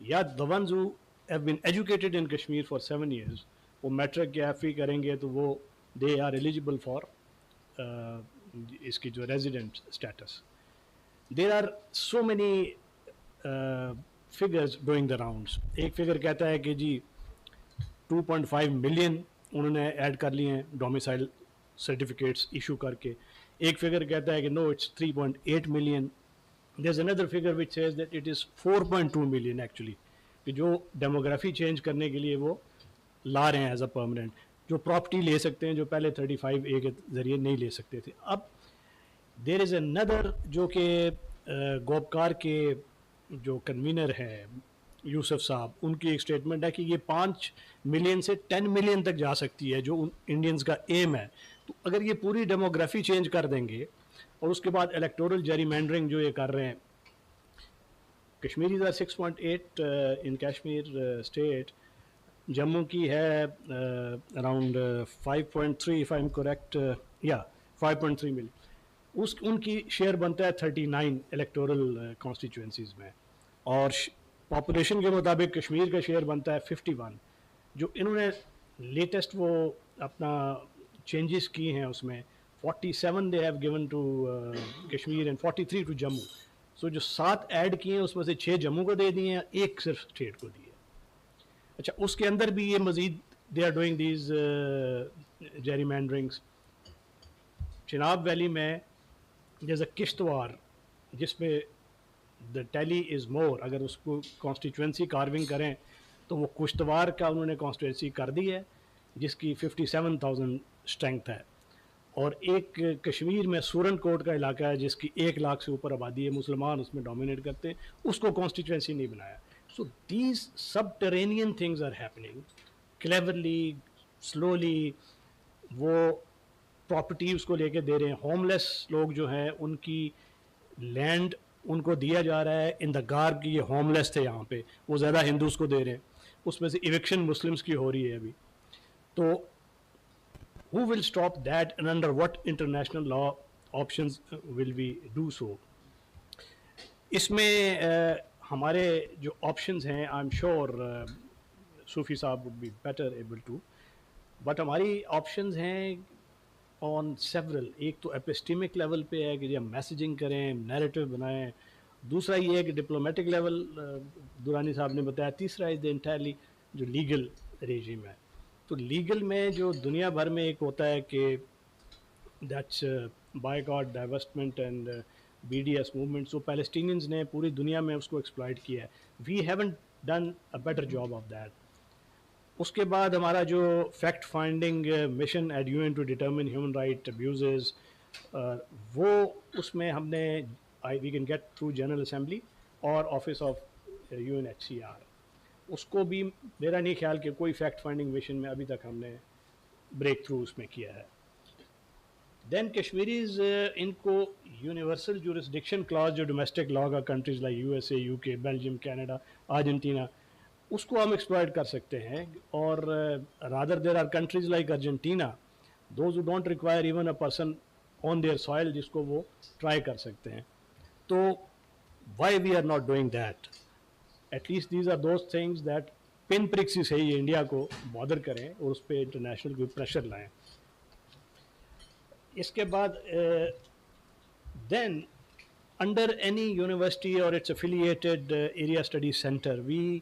या the ones who have been educated in Kashmir for 7 years, वो मैट्रिक या एफ करेंगे तो वो दे आर एलिजिबल फॉर इसकी जो resident status. There are so many figures doing the rounds. एक figure कहता है कि जी 2.5 मिलियन उन्होंने ऐड कर लिए हैं डोमिसाइल सर्टिफिकेट्स इशू करके. एक फिगर कहता है कि no it's 3.8 million. There is another figure which says that it is 4.2 million actually, कि जो डेमोग्राफी चेंज करने के लिए वो ला रहे हैं एज अ परमानेंट, जो प्रॉपर्टी ले सकते हैं जो पहले 35A के ज़रिए नहीं ले सकते थे. अब देयर इज़ अनदर जो कि गोपकार के जो कन्वीनर हैं यूसुफ साहब, उनकी एक स्टेटमेंट है कि ये 5 मिलियन से 10 मिलियन तक जा सकती है जो इंडियंस का एम है. तो अगर ये पूरी डेमोग्राफी चेंज कर देंगे और उसके बाद इलेक्टोरल जेरीमैंडरिंग जो ये कर रहे हैं, Kashmiris are 6.8 in Kashmir state, Jammu की है around 5.3 if I am correct, या 5.3 मिलियन. उनकी शेयर बनता है 39 इलेक्टोरल कॉन्स्टिट्यूंसीज में, और पॉपुलेशन के मुताबिक कश्मीर का शेयर बनता है 51. जो इन्होंने लेटेस्ट वो अपना चेंजेस किए हैं उसमें 47 they have given to Kashmir and 43 to Jammu. So जो 7 ऐड किए हैं उसमें से 6 जम्मू को दे दिए हैं, 1 सिर्फ स्टेट को दिए. अच्छा, उसके अंदर भी ये मज़ीद they are doing these gerrymanderings. Chenab valley में जैसे किश्तवार जिसमें द टैली इज़ मोर, अगर उसको कॉन्स्टिट्यूंसी कार्विंग करें तो वो किश्तवार का उन्होंने कॉन्स्टिट्यूंसी कर दी है जिसकी 57,000 स्ट्रेंथ है. اور ایک کشمیر میں سورن کوٹ کا علاقہ ہے جس کی 1 لاکھ سے اوپر آبادی ہے, مسلمان اس میں ڈومینیٹ کرتے ہیں, اس کو کانسٹیٹوینسی نہیں بنایا. So these subterranean things are happening cleverly, slowly. وہ پراپرٹی اس کو لے کے دے رہے ہیں. ہوم لیس لوگ جو ہیں ان کی لینڈ ان کو دیا جا رہا ہے ان دا گارب کی, یہ ہوم لیس تھے یہاں پہ, وہ زیادہ ہندوز کو دے رہے ہیں, اس میں سے ایوکشن مسلمس کی ہو رہی ہے ابھی. تو who will stop that and under what international law options will we do so. اس میں ہمارے جو آپشنز ہیں آئی ایم شیور صوفی صاحب would be better able to, but ہماری آپشنز ہیں آن سیورل. ایک تو ایپسٹیمک لیول پہ ہے کہ ہم میسیجنگ کریں, نیریٹو بنائیں. دوسرا یہ ہے کہ ڈپلومیٹک لیول دورانی صاحب نے بتایا. تیسرا از دا انٹائرلی جو لیگل ریجیم ہے. تو لیگل میں جو دنیا بھر میں ایک ہوتا ہے کہ that's boycott, divestment and BDS movement. So Palestinians نے پوری دنیا میں اس کو ایکسپلائٹ کیا ہے. We haven't done a better job of that. اس کے بعد ہمارا جو fact finding mission at UN to determine human right abuses, وہ اس میں ہم نے we can get through general assembly اور آفس آف UNHCR. اس کو بھی میرا نہیں خیال کہ کوئی فیکٹ فائنڈنگ مشن میں ابھی تک ہم نے بریک تھرو اس میں کیا ہے. دین کشمیریز, ان کو یونیورسل جورسڈکشن کلاز جو ڈومیسٹک لا کا countries like USA, UK, Belgium, Canada, Argentina, اس کو ہم ایکسپلائٹ کر سکتے ہیں. اور rather there are countries like Argentina those who don't require even a person on their soil, جس کو وہ ٹرائی کر سکتے ہیں. تو why we are not doing that. At least these are those things that pinprick سے صحیح India کو بادر کریں اور اس پہ انٹرنیشنل کوئی پریشر لائیں. اس کے بعد دین انڈر اینی یونیورسٹی اور its affiliated area study centre, we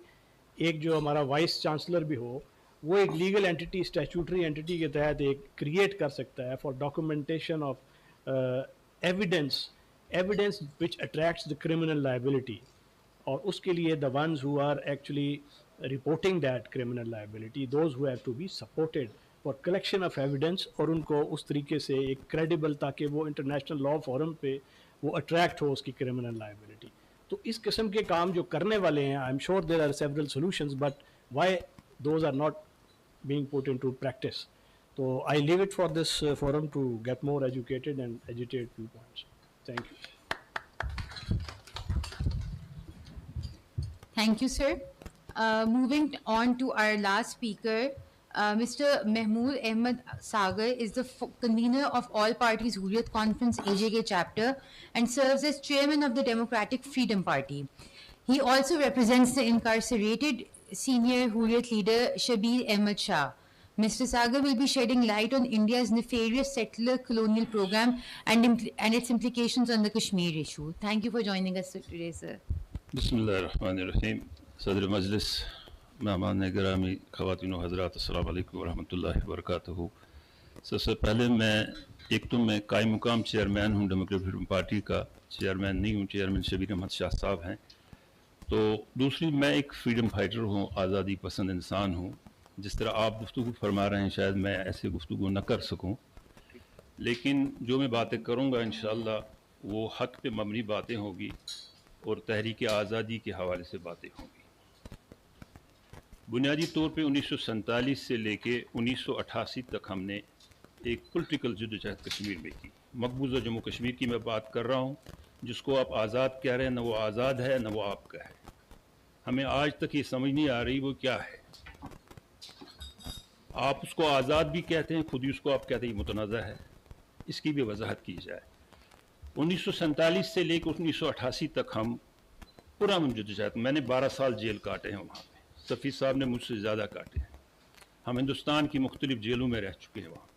ایک جو ہمارا وائس چانسلر بھی ہو, وہ ایک لیگل اینٹی, اسٹیچوٹری اینٹی کے تحت ایک کریٹ کر سکتا ہے for documentation of evidence which attracts the criminal liability. اور اس کے لیے the ones who are actually reporting that criminal liability, those who have to be supported for collection of evidence, اور ان کو اس طریقے سے ایک کریڈیبل, تاکہ وہ انٹرنیشنل لا فورم پہ وہ اٹریکٹ ہو اس کی کرمنل لائبلٹی. تو اس قسم کے کام جو کرنے والے ہیں, I am sure there are several solutions, but why those are not being put into practice. تو I leave it for this forum to get more educated and ایجوٹیٹ viewpoints. Thank you. Thank you, sir. Moving on to our last speaker, Mr. Mahmood Ahmed Sagar is the convener of All Parties Hurriyat Conference AJK chapter and serves as chairman of the Democratic Freedom Party. He also represents the incarcerated senior Hurriyat leader Shabir Ahmed Shah. Mr. Sagar will be shedding light on India's nefarious settler colonial program and its implications on the Kashmir issue. Thank you for joining us today, sir. بسم اللہ الرحمن الرحیم. صدر مجلس, مہمان گرامی, خواتین و حضرات, السلام علیکم ورحمۃ اللہ وبرکاتہ. سب سے پہلے میں قائم مقام چیئرمین ہوں, ڈیموکریٹک فریڈم پارٹی کا چیئرمین نہیں ہوں, چیئرمین شبیر احمد شاہ صاحب ہیں. تو دوسری, میں ایک فریڈم فائٹر ہوں, آزادی پسند انسان ہوں. جس طرح آپ گفتگو فرما رہے ہیں شاید میں ایسے گفتگو نہ کر سکوں, لیکن جو میں باتیں کروں گا انشاءاللہ وہ حق پہ مبنی باتیں ہوگی اور تحریک آزادی کے حوالے سے باتیں ہوں گی. بنیادی طور پہ 1947 سے لے کے 1988 تک ہم نے ایک پولیٹیکل جدوجہد کشمیر میں کی. مقبوضہ جموں کشمیر کی میں بات کر رہا ہوں, جس کو آپ آزاد کہہ رہے ہیں, نہ وہ آزاد ہے نہ وہ آپ کا ہے. ہمیں آج تک یہ سمجھ نہیں آ رہی وہ کیا ہے. آپ اس کو آزاد بھی کہتے ہیں, خود ہی اس کو آپ کہتے ہیں یہ متنازع ہے. اس کی بھی وضاحت کی جائے. 1947 سے لے کے 1988 تک ہم پورا جدوجہد, میں نے 12 سال جیل کاٹے ہیں وہاں پہ, صفی صاحب نے مجھ سے زیادہ کاٹے ہیں. ہم ہندوستان کی مختلف جیلوں میں رہ چکے ہیں. وہاں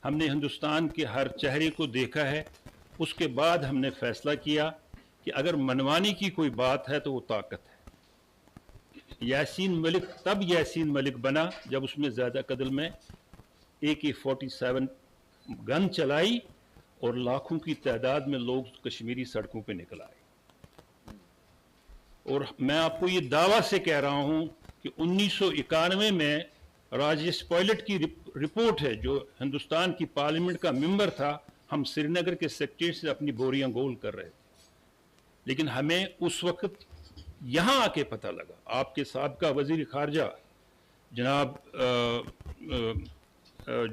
ہم نے ہندوستان کے ہر چہرے کو دیکھا ہے. اس کے بعد ہم نے فیصلہ کیا کہ اگر منوانے کی کوئی بات ہے تو وہ طاقت ہے. یاسین ملک تب یاسین ملک بنا جب اس میں زیادہ قدر میں AK-47 گن چلائی اور لاکھوں کی تعداد میں لوگ کشمیری سڑکوں پہ نکل آئے. اور میں آپ کو یہ دعویٰ سے کہہ رہا ہوں کہ 1991 میں اور آج یہ پائلٹ کی رپورٹ ہے جو ہندوستان کی پارلیمنٹ کا ممبر تھا. ہم سری نگر کے سیکریٹریٹ سے اپنی بوریاں گول کر رہے تھے, لیکن ہمیں اس وقت یہاں آ کے پتہ لگا. آپ کے سابقہ وزیر خارجہ جناب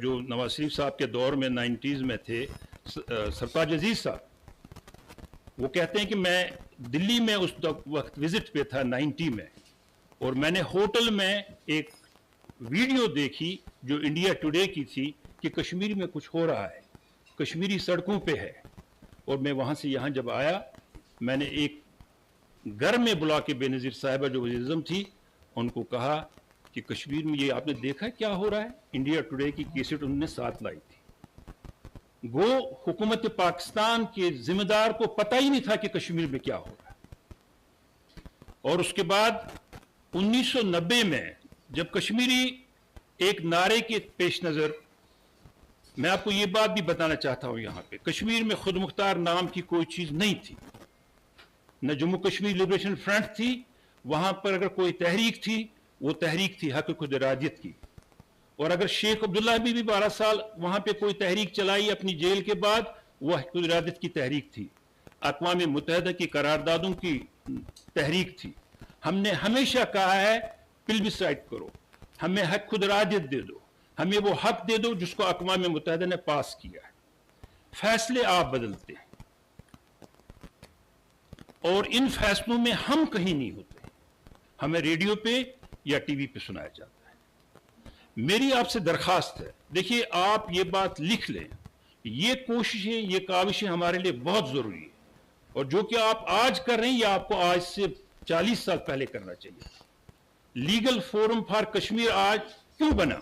جو نواز شریف صاحب کے دور میں 90s میں تھے, سرتاج عزیز صاحب, وہ کہتے ہیں کہ میں دلی میں اس وقت وزٹ پہ تھا 90 میں, اور میں نے ہوٹل میں ایک ویڈیو دیکھی جو انڈیا ٹوڈے کی تھی کہ کشمیر میں کچھ ہو رہا ہے, کشمیری سڑکوں پہ ہے. اور میں وہاں سے یہاں جب آیا, میں نے ایک گھر میں بلا کے بے نظیر صاحبہ جو وزیر اعظم تھی ان کو کہا کہ کشمیر میں یہ آپ نے دیکھا کیا ہو رہا ہے. انڈیا ٹوڈے کی کیسٹ انہوں نے ساتھ لائی تھی. گو حکومت پاکستان کے ذمہ دار کو پتہ ہی نہیں تھا کہ کشمیر میں کیا ہو رہا ہے. اور اس کے بعد 1990 میں جب کشمیری ایک نعرے کے پیش نظر, میں آپ کو یہ بات بھی بتانا چاہتا ہوں یہاں پہ, کشمیر میں خود مختار نام کی کوئی چیز نہیں تھی, نہ جموں کشمیر لبریشن فرنٹ تھی. وہاں پر اگر کوئی تحریک تھی وہ تحریک تھی حق خود ارادیت کی. اور اگر شیخ عبداللہ بھی 12 سال وہاں پہ کوئی تحریک چلائی اپنی جیل کے بعد, وہ حق خود ارادیت کی تحریک تھی, اقوام متحدہ کی قراردادوں کی تحریک تھی. ہم نے ہمیشہ کہا ہے پلبسائٹ کرو, ہمیں حق خود ارادیت دے دو, ہمیں وہ حق دے دو جس کو اقوام متحدہ نے پاس کیا ہے. فیصلے آپ بدلتے ہیں اور ان فیصلوں میں ہم کہیں نہیں ہوتے, ہمیں ریڈیو پہ یا ٹی وی پہ سنایا جاتا ہے. میری آپ سے درخواست ہے, دیکھیے آپ یہ بات لکھ لیں, یہ کوششیں یہ کاوشیں ہمارے لیے بہت ضروری ہے, اور جو کہ آپ آج کر رہے ہیں یہ آپ کو آج سے 40 سال پہلے کرنا چاہیے. لیگل فورم فار کشمیر آج کیوں بنا,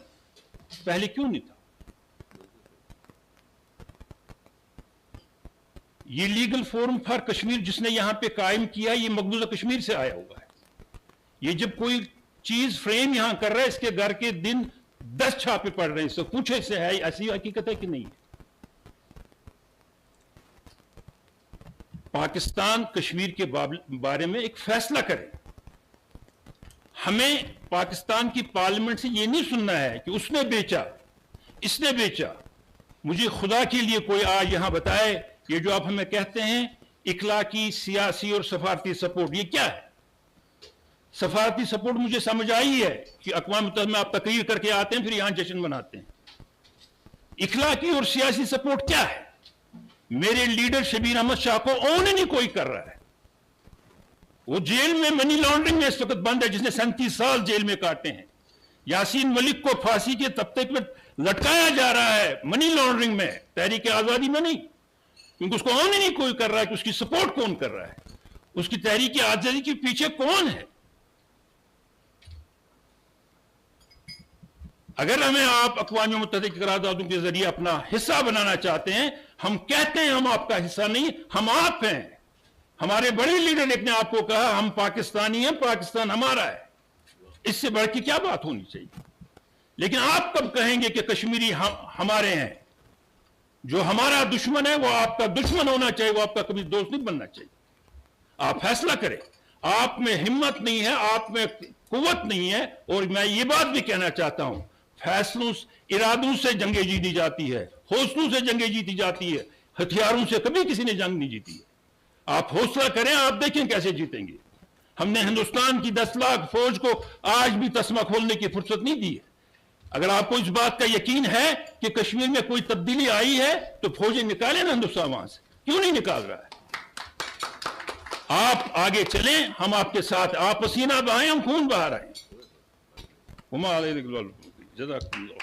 پہلے کیوں نہیں تھا؟ یہ لیگل فورم فار کشمیر جس نے یہاں پہ قائم کیا یہ مقبوضہ کشمیر سے آیا ہوا ہے. یہ جب کوئی چیز فریم یہاں کر رہا ہے اس کے گھر کے دن 10 چھاپے پڑ رہے ہیں, اس سے پوچھے سے ہے ایسی حقیقت ہے کہ نہیں ہے. پاکستان کشمیر کے بارے میں ایک فیصلہ کرے. ہمیں پاکستان کی پارلیمنٹ سے یہ نہیں سننا ہے کہ اس نے بیچا, اس نے بیچا. مجھے خدا کے لیے کوئی آج یہاں بتائے یہ جو آپ ہمیں کہتے ہیں اخلاقی, سیاسی اور سفارتی سپورٹ, یہ کیا ہے؟ سفارتی سپورٹ مجھے سمجھ آئی ہے کہ اقوام متحدہ میں آپ تقریر کر کے آتے ہیں پھر یہاں جشن مناتے ہیں. اخلاقی اور سیاسی سپورٹ کیا ہے؟ میرے لیڈر شبیر احمد شاہ کو اون نہیں کوئی کر رہا ہے. وہ جیل میں منی لانڈرنگ میں اس وقت بند ہے, جس نے 37 سال جیل میں کاٹے ہیں. یاسین ملک کو پھانسی کے تختے پر لٹکایا جا رہا ہے منی لانڈرنگ میں, تحریک آزادی میں نہیں, کیونکہ اس کو اون نہیں کوئی کر رہا ہے کہ اس کی سپورٹ کون کر رہا ہے, اس کی تحریک آزادی کے پیچھے کون ہے. اگر ہمیں آپ اقوام متحدہ کی قراردادوں کے ذریعے اپنا حصہ بنانا چاہتے ہیں, ہم کہتے ہیں ہم آپ کا حصہ نہیں, ہم آپ ہیں. ہمارے بڑے لیڈر نے آپ کو کہا ہم پاکستانی ہیں, پاکستان ہمارا ہے. اس سے بڑھ کے کیا بات ہونی چاہیے؟ لیکن آپ کب کہیں گے کہ کشمیری ہمارے ہیں؟ جو ہمارا دشمن ہے وہ آپ کا دشمن ہونا چاہیے, وہ آپ کا کبھی دوست نہیں بننا چاہیے. آپ فیصلہ کریں. آپ میں ہمت نہیں ہے, آپ میں قوت نہیں ہے. اور میں یہ بات بھی کہنا چاہتا ہوں, فیصلوں ارادوں سے جنگیں جیتی جاتی ہے, حوصلوں سے جنگیں جیتی جاتی ہے, ہتھیاروں سے کبھی کسی نے جنگ نہیں جیتی ہے. آپ حوصلہ کریں, آپ دیکھیں کیسے جیتیں گے. ہم نے ہندوستان کی 10 لاکھ فوج کو آج بھی تسمہ کھولنے کی فرصت نہیں دی ہے. اگر آپ کو اس بات کا یقین ہے کہ کشمیر میں کوئی تبدیلی آئی ہے تو فوجیں نکالیں نا ہندوستان وہاں سے, کیوں نہیں نکال رہا ہے؟ آپ آگے چلیں, ہم آپ کے ساتھ, آپ پسینہ بہائیں, ہم خون بہا رہے ہیں. جزاک اللہ.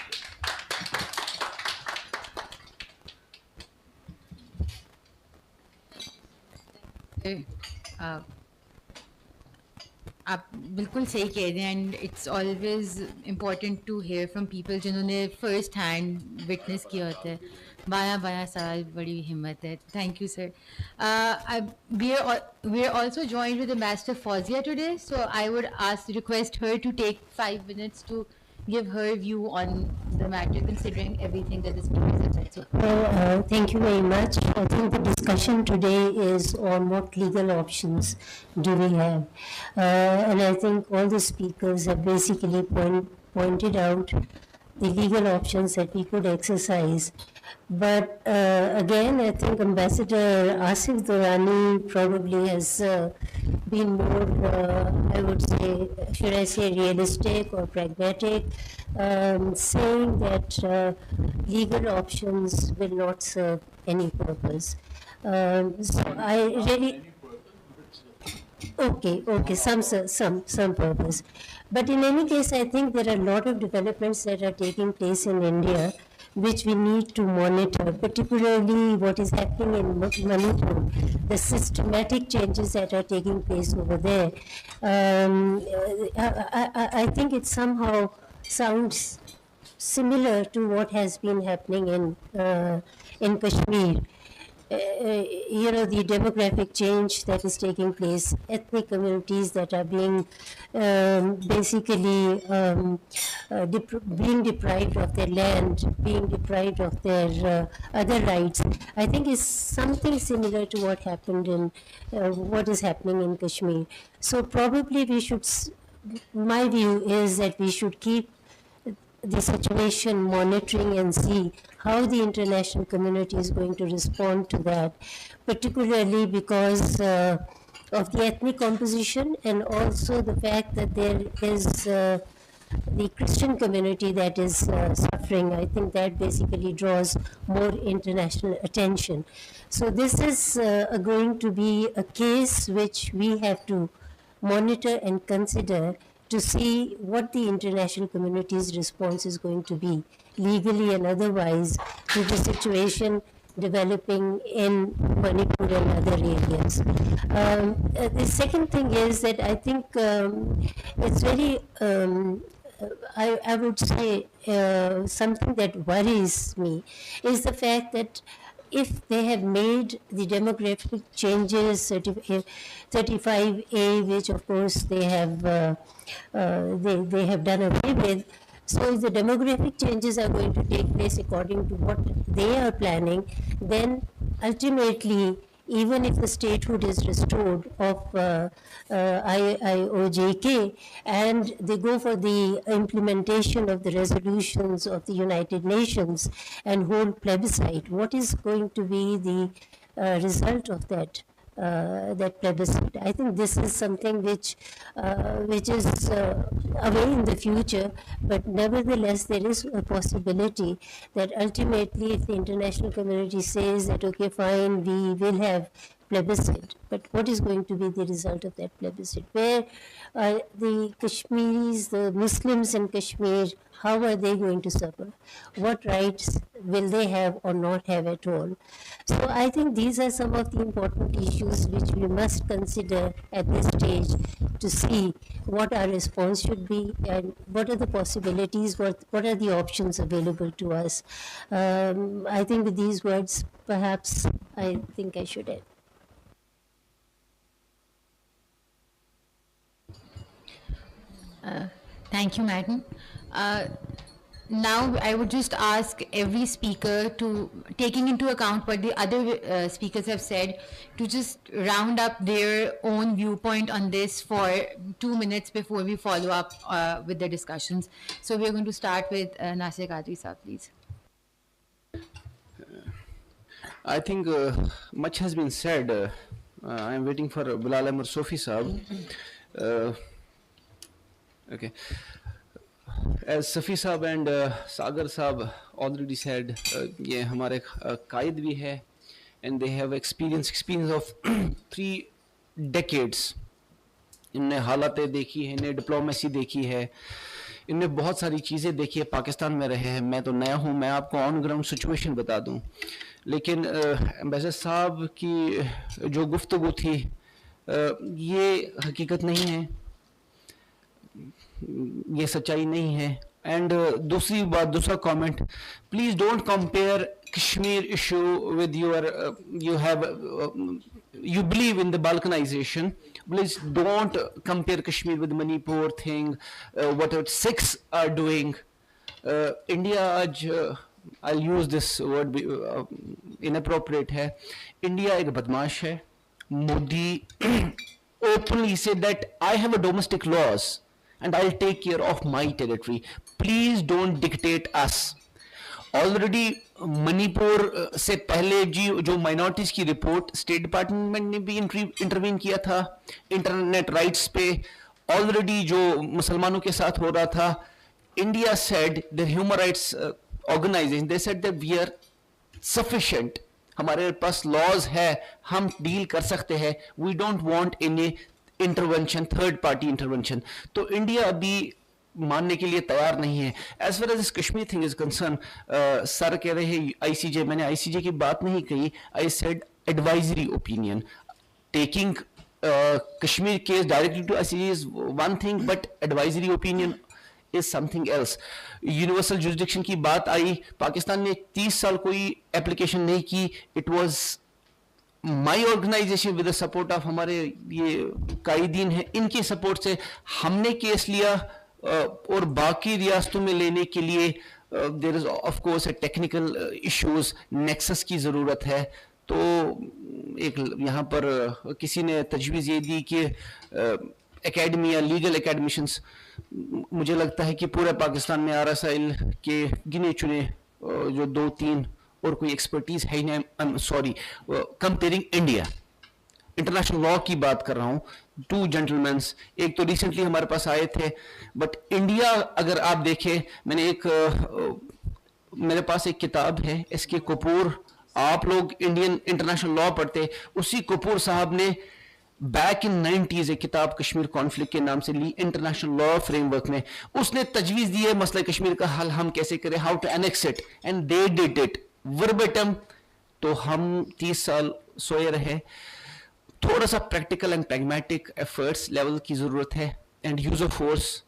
آپ بالکل صحیح کہہ رہے ہیں, and it's always important to hear from people جنہوں نے فرسٹ ہینڈ وٹنس کیا ہوتا ہے. 12 سال بڑی ہمت ہے. Thank you sir. We are also joined with Ambassador Fawzia today, so I would request her to take 5 minutes to give her view on the matter, considering everything that the speakers have said so far. Well, thank you very much. I think the discussion today is on what legal options do we have. And I think all the speakers have basically pointed out the legal options that we could exercise. But again, I think Ambassador Asif Durrani probably has been more, I would say, should I say, realistic or pragmatic, saying that legal options will not serve any purpose. So I really. Okay, some purpose. But in any case, I think there are a lot of developments that are taking place in India, which we need to monitor, particularly what is happening in Manipur, the systematic changes that are taking place over there. I think it somehow sounds similar to what has been happening in Kashmir. The demographic change that is taking place, ethnic communities that are being basically being deprived of their land, being deprived of their other rights, I think is something similar to what happened in what is happening in Kashmir. So probably we should, my view is that we should keep the situation, monitoring and see how the international community is going to respond to that, particularly because of the ethnic composition and also the fact that there is the Christian community that is suffering. I think that basically draws more international attention. So this is going to be a case which we have to monitor and consider to see what the international community's response is going to be, legally and otherwise, to the situation developing in Manipur and other areas. The second thing is that I think it's very, I would say, something that worries me is the fact that if they have made the demographic changes, 35A, which of course they have done away with. So if the demographic changes are going to take place according to what they are planning, then ultimately, even if the statehood is restored of IOJK and they go for the implementation of the resolutions of the United Nations and hold plebiscite, what is going to be the result of that? That plebiscite. I think this is something which is away in the future, but nevertheless there is a possibility that ultimately if the international community says that okay fine, we will have plebiscite, but what is going to be the result of that plebiscite? Where the Kashmiris, the Muslims in Kashmir, how are they going to suffer? What rights will they have or not have at all? So I think these are some of the important issues which we must consider at this stage to see what our response should be and what are the possibilities, what are the options available to us. I think with these words, perhaps I think I should end. Thank you, madam. Now, I would just ask every speaker to, taking into account what the other speakers have said, to just round up their own viewpoint on this for 2 minutes before we follow up with the discussions. So we're going to start with Nasir Qadri sir, please. I think much has been said. I am waiting for Bilal Ahmed Sofi Saab. Okay. As Safi Saab and Sagar Saab already said, ये हमारे कायद भी है, and they have experience of 3 decades. इनने हालातें देखी है, इनने diplomacy देखी है, इनने बहुत सारी चीज़ें देखी है, पाकिस्तान में रहे हैं. मैं तो नया हूँ, मैं आपको ऑन ग्राउंड सिचुएशन बता दूँ. लेकिन एम्बेसडर साहब की जो गुफ्तगू थी, ये हकीकत नहीं है, ये सच्चाई नहीं है. एंड दूसरी बात, दूसरा comment, please don't compare Kashmir issue with your you believe in the balkanization. Please don't compare Kashmir with Manipur thing, what Sikhs are doing. India आज I'll use this word inappropriate है. India एक बदमाश है. Modi openly said that I have a domestic laws and I'll take care of my territory. Please don't dictate us. Already Manipur से पहले जी जो minorities की report state department ने भी इंटरवीन किया था इंटरनेट राइट्स पे. ऑलरेडी जो मुसलमानों के साथ हो रहा था, India said the human rights organization, they said that we are sufficient, हमारे पास लॉज है, हम डील कर सकते हैं, we don't want any intervention, third party intervention. तो इंडिया अभी मानने के लिए तैयार नहीं है. As far as Kashmir thing is concern, sir कह रहे हैं आईसीजे, मैंने आईसीजे की बात नहीं कही, I said advisory opinion. Taking Kashmir case directly to ICJ is one thing, but advisory opinion is something else. Universal jurisdiction की बात आई, पाकिस्तान ने 30 साल कोई एप्लीकेशन नहीं की. It was my organization with the support of हमारे ये कायदीन है, इनकी सपोर्ट से हमने केस लिया. और बाकी रियासतों में लेने के लिए there is of course technical issues, nexus की ज़रूरत है. तो एक यहाँ पर किसी ने तजवीज़ ये दी कि एकेडमी या लीगल एकेडमिशंस, मुझे लगता है कि पूरे पाकिस्तान में RSIL के गिने चुने जो 2-3 और कोई एक्सपर्टीज है नहीं. I am sorry, comparing India, international law की बात कर रहा हूँ. 2 जेंटलमैन्स, एक तो रिसेंटली हमारे पास आए थे, बट इंडिया अगर आप देखें, मेरे पास एक किताब है SK कपूर, आप लोग इंडियन इंटरनेशनल लॉ पढ़ते, उसी कपूर साहब ने बैक इन 90s एक किताब कश्मीर कॉन्फ्लिक्ट के नाम से ली, इंटरनेशनल लॉ फ्रेमवर्क में. उसने तजवीज़ दी है मसला कश्मीर का हल हम कैसे करें, how to annex it, and they did it verbatim. तो हम 30 साल सोए रहे. थोड़ा सा practical and pragmatic efforts level की ज़रूरत है. एंड यूज़ ऑफ फोर्स,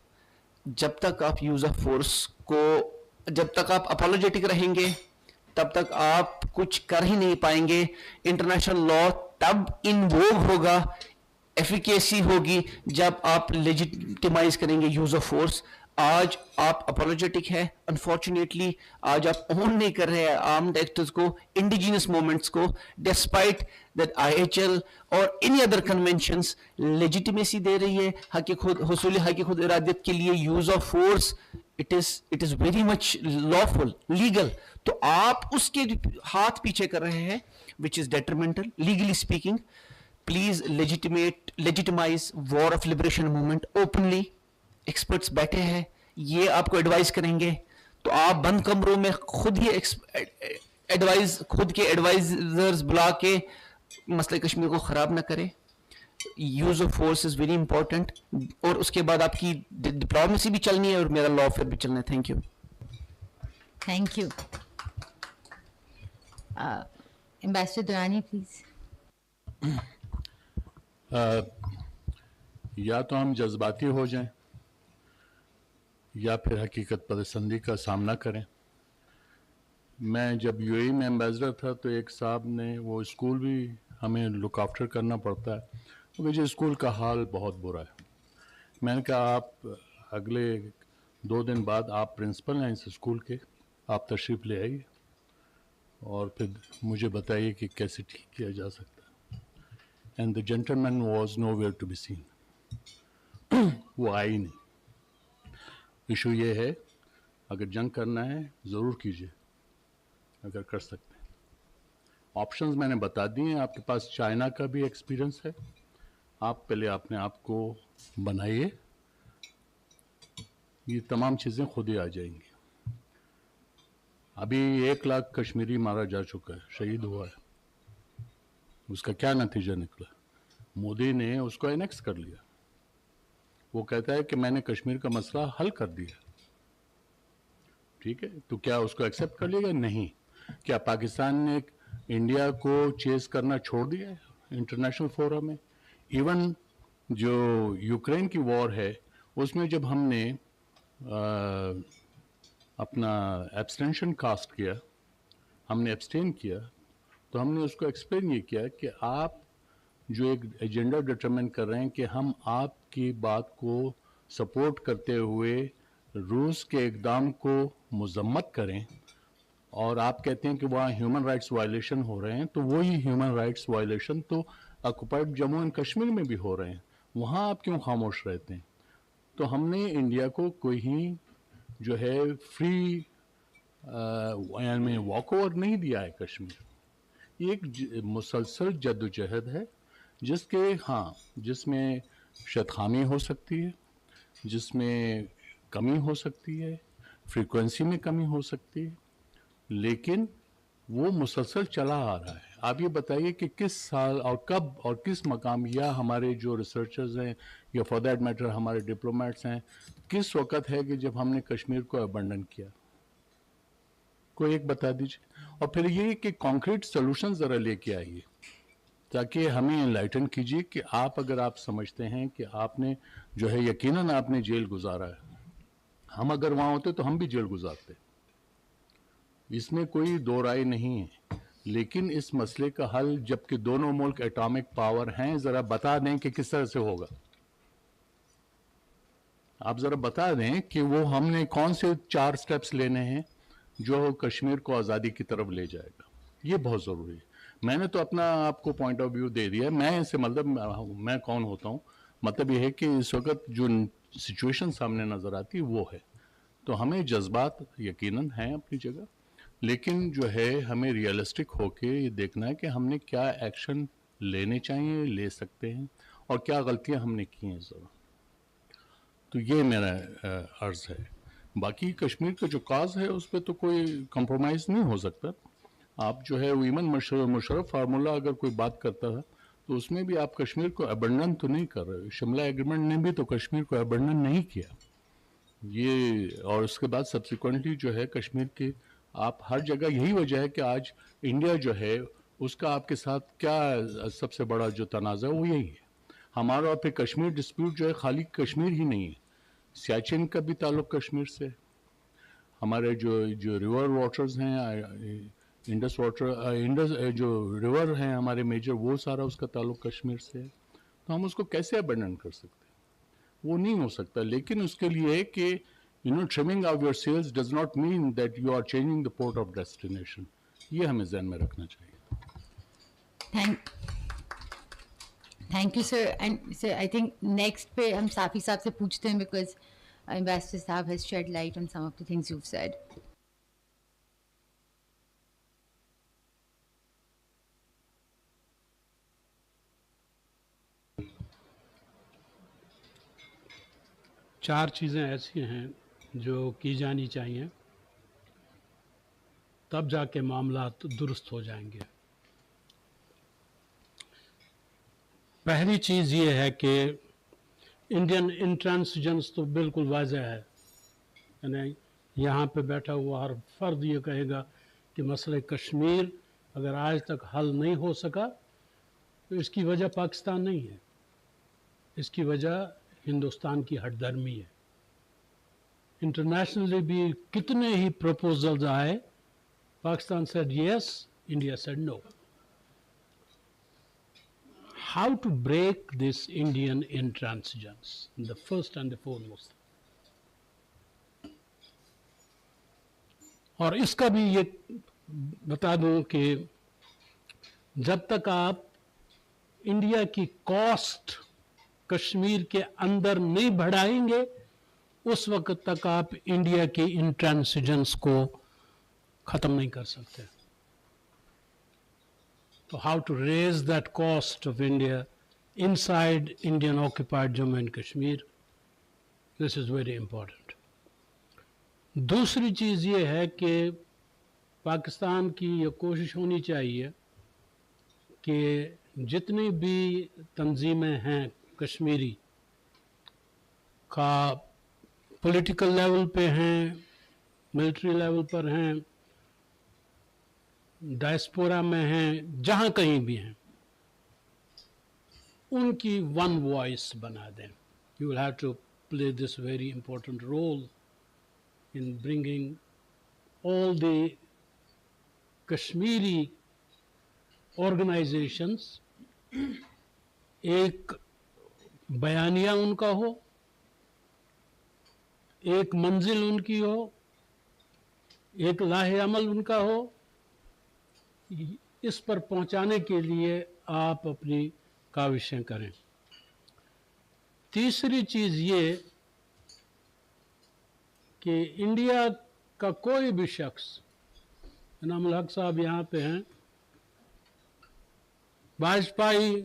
जब तक आप यूज़ ऑफ फोर्स को, जब तक आप अपोलोजेटिक रहेंगे, तब तक आप कुछ कर ही नहीं पाएंगे. इंटरनेशनल लॉ तब इन्वोग होगा, एफिकेसी होगी, जब आप लेजिटिमाइज करेंगे यूज़ ऑफ फोर्स. आज आप अपोलोजेटिक है, अनफॉर्चुनेटली आज आप ओन नहीं कर रहे हैं आर्म्ड एक्टर्स को, इंडिजिनस मूवमेंट्स को, डिस्पाइट दैट IHL और एनी अदर कन्वेंशंस लेजिटिमेसी दे रही है हक खुद हुसूल हक खुद इरादत के लिए. Use of force it is very much lawful, legal. तो आप उसके हाथ पीछे कर रहे हैं, which is detrimental legally speaking. Please legitimise war of liberation movement openly. Experts बैठे हैं, ये आपको एडवाइस करेंगे, तो आप बंद कमरों में खुद ही खुद के एडवाइजर्स बुला के मसले कश्मीर को ख़राब ना करें. Use of force is very important. और उसके बाद आपकी डिप्लोमेसी भी चलनी है और मेरा लॉ फिर भी चलना है. Thank you. Thank you. Ambassador Durrani please. या तो हम जज्बाती हो जाएं या फिर हकीकत पसंदी का सामना करें. मैं जब UAE में एम्बेसडर था तो एक साहब ने, वो स्कूल भी हमें लुक आफ्टर करना पड़ता है, तो मुझे स्कूल का हाल बहुत बुरा है. मैंने कहा आप अगले 2 दिन बाद आप प्रिंसिपल हैं इस स्कूल के, आप तशरीफ़ ले आइए और फिर मुझे बताइए कि कैसे ठीक किया जा सकता है. And the gentleman was nowhere to be seen. वो आए ही नहीं. इशू ये है, अगर जंग करना है ज़रूर कीजिए अगर कर सकते हैं. ऑप्शंस मैंने बता दिए हैं, आपके पास चाइना का भी एक्सपीरियंस है, आप पहले अपने आप को बनाइए, ये तमाम चीज़ें खुद ही आ जाएंगी. अभी 1 लाख कश्मीरी मारा जा चुका है, शहीद हुआ है. उसका क्या नतीजा निकला? मोदी ने उसको एनेक्स कर लिया. वो कहता है कि मैंने कश्मीर का मसला हल कर दिया. ठीक है, तो क्या उसको एक्सेप्ट कर लिया? नहीं. क्या पाकिस्तान ने इंडिया को चेस करना छोड़ दिया है इंटरनेशनल फोरम में? इवन जो यूक्रेन की वॉर है उसमें जब हमने अपना एब्सटेंशन कास्ट किया, हमने एब्सटेन किया, तो हमने उसको एक्सप्लेन ये किया कि आप जो एक एजेंडा डिटरमिन कर रहे हैं कि हम आपकी बात को सपोर्ट करते हुए रूस के इक़दाम को मजम्मत करें, और आप कहते हैं कि वहाँ ह्यूमन राइट्स वायलेशन हो रहे हैं, तो वही ह्यूमन राइट्स वायलेशन तो ऑक्युपाइड जम्मू एंड कश्मीर में भी हो रहे हैं. वहाँ आप क्यों खामोश रहते हैं? تو ہم نے انڈیا کو کوئی ہی جو ہے فری میں واک اوور نہیں دیا ہے کشمیر. یہ ایک مسلسل جد و جہد ہے جس کے جس میں شاید خامی ہو سکتی ہے, جس میں کمی ہو سکتی ہے, فریکوینسی میں کمی ہو سکتی ہے, لیکن وہ مسلسل چلا آ رہا ہے. آپ یہ بتائیے کہ کس سال اور کب اور کس مقام, یا ہمارے جو ریسرچرز ہیں یا فار دیٹ میٹر ہمارے ڈپلومیٹس ہیں, کس وقت ہے کہ جب ہم نے کشمیر کو ابنڈن کیا؟ کوئی ایک بتا دیجیے. اور پھر یہ کہ کانکریٹ سولوشن ذرا لے کے آئیے تاکہ ہمیں انلائٹن کیجیے کہ اگر آپ سمجھتے ہیں کہ آپ نے جو ہے یقیناً آپ نے جیل گزارا ہے. ہم اگر وہاں ہوتے تو ہم بھی جیل گزارتے, اس میں کوئی دو رائے نہیں ہے. لیکن اس مسئلے کا حل جبکہ دونوں ملک ایٹامک پاور ہیں, ذرا بتا دیں کہ کس طرح سے ہوگا. آپ ذرا بتا دیں کہ وہ ہم نے کون سے 4 سٹیپس لینے ہیں جو کشمیر کو آزادی کی طرف لے جائے گا. یہ بہت ضروری ہے. میں نے تو اپنا آپ کو پوائنٹ آف ویو دے دیا. میں اس سے مطلب میں کون ہوتا ہوں, مطلب یہ ہے کہ اس وقت جو سچویشن سامنے نظر آتی وہ ہے. تو ہمیں جذبات یقیناً ہیں اپنی جگہ, لیکن جو ہے ہمیں ریئلسٹک ہو کے یہ دیکھنا ہے کہ ہم نے کیا ایکشن لینے چاہیے, لے سکتے ہیں, اور کیا غلطیاں ہم نے کی ہیں ذرا. تو یہ میرا عرض ہے. باقی کشمیر کا جو کاز ہے اس پہ تو کوئی کمپرومائز نہیں ہو سکتا. آپ جو ہے ایون مشرف فارمولا اگر کوئی بات کرتا ہے تو اس میں بھی آپ کشمیر کو ابنڈن تو نہیں کر رہے. شملہ ایگریمنٹ نے بھی تو کشمیر کو ابنڈن نہیں کیا یہ. اور اس کے بعد سبسیکوینٹلی جو ہے کشمیر کے آپ ہر جگہ, یہی وجہ ہے کہ آج انڈیا جو ہے اس کا آپ کے ساتھ کیا سب سے بڑا جو تنازع وہ یہی ہے. ہمارا اور پھر کشمیر ڈسپیوٹ جو ہے خالی کشمیر ہی نہیں ہے, سیاچن کا بھی تعلق کشمیر سے, ہمارے جو ریور واٹرز ہیں, انڈس واٹر, انڈس جو ریور ہیں ہمارے میجر, وہ سارا اس کا تعلق کشمیر سے ہے. تو ہم اس کو کیسے ابنڈن کر سکتے ہیں؟ وہ نہیں ہو سکتا. لیکن اس کے لیے کہ trimming of your sails does not mean that you are changing the port of destination. یہ ہمیں ذہن میں رکھنا چاہیے. Thank you sir. And sir I think next پہ ہم صافی صاحب سے پوچھتے ہیں بیکاز امبیسڈر صاحب has shade light on some of the things you said. چار چیزیں ایسی ہیں جو کی جانی چاہیے, تب جا کے معاملات درست ہو جائیں گے. پہلی چیز یہ ہے کہ انڈین انٹرانسیجنس تو بالکل واضح ہے, یعنی یہاں پہ بیٹھا ہوا ہر فرد یہ کہے گا کہ مسئلہ کشمیر اگر آج تک حل نہیں ہو سکا تو اس کی وجہ پاکستان نہیں ہے, اس کی وجہ ہندوستان کی ہٹ درمی ہے. انٹرنیشنلی بھی کتنے ہی پروپوزلز آئے, Pakistan said yes, India said no. How to break this Indian intransigence, the first and the foremost. اور اس کا بھی یہ بتا دوں کہ جب تک آپ انڈیا کی کاسٹ کشمیر کے اندر نہیں بڑھائیں گے اس وقت تک آپ انڈیا کی انٹرانسیجنس کو ختم نہیں کر سکتے. تو how to raise that cost of India inside Indian occupied Jammu and Kashmir, this is very important. دوسری چیز یہ ہے کہ پاکستان کی یہ کوشش ہونی چاہیے کہ جتنی بھی تنظیمیں ہیں کشمیری کا پولیٹیکل لیول پہ ہیں, ملٹری لیول پر ہیں, ڈائسپورا میں ہیں, جہاں کہیں بھی ہیں, ان کی ون وائس بنا دیں. You will have to play this very important role in bringing all the Kashmiri organizations, ایک بیانیہ ان کا ہو, ایک منزل ان کی ہو, ایک لاہ عمل ان کا ہو, اس پر پہنچانے کے لیے آپ اپنی کاوشیں کریں. تیسری چیز یہ کہ انڈیا کا کوئی بھی شخص, انعام الحق صاحب یہاں پہ ہیں, واجپئی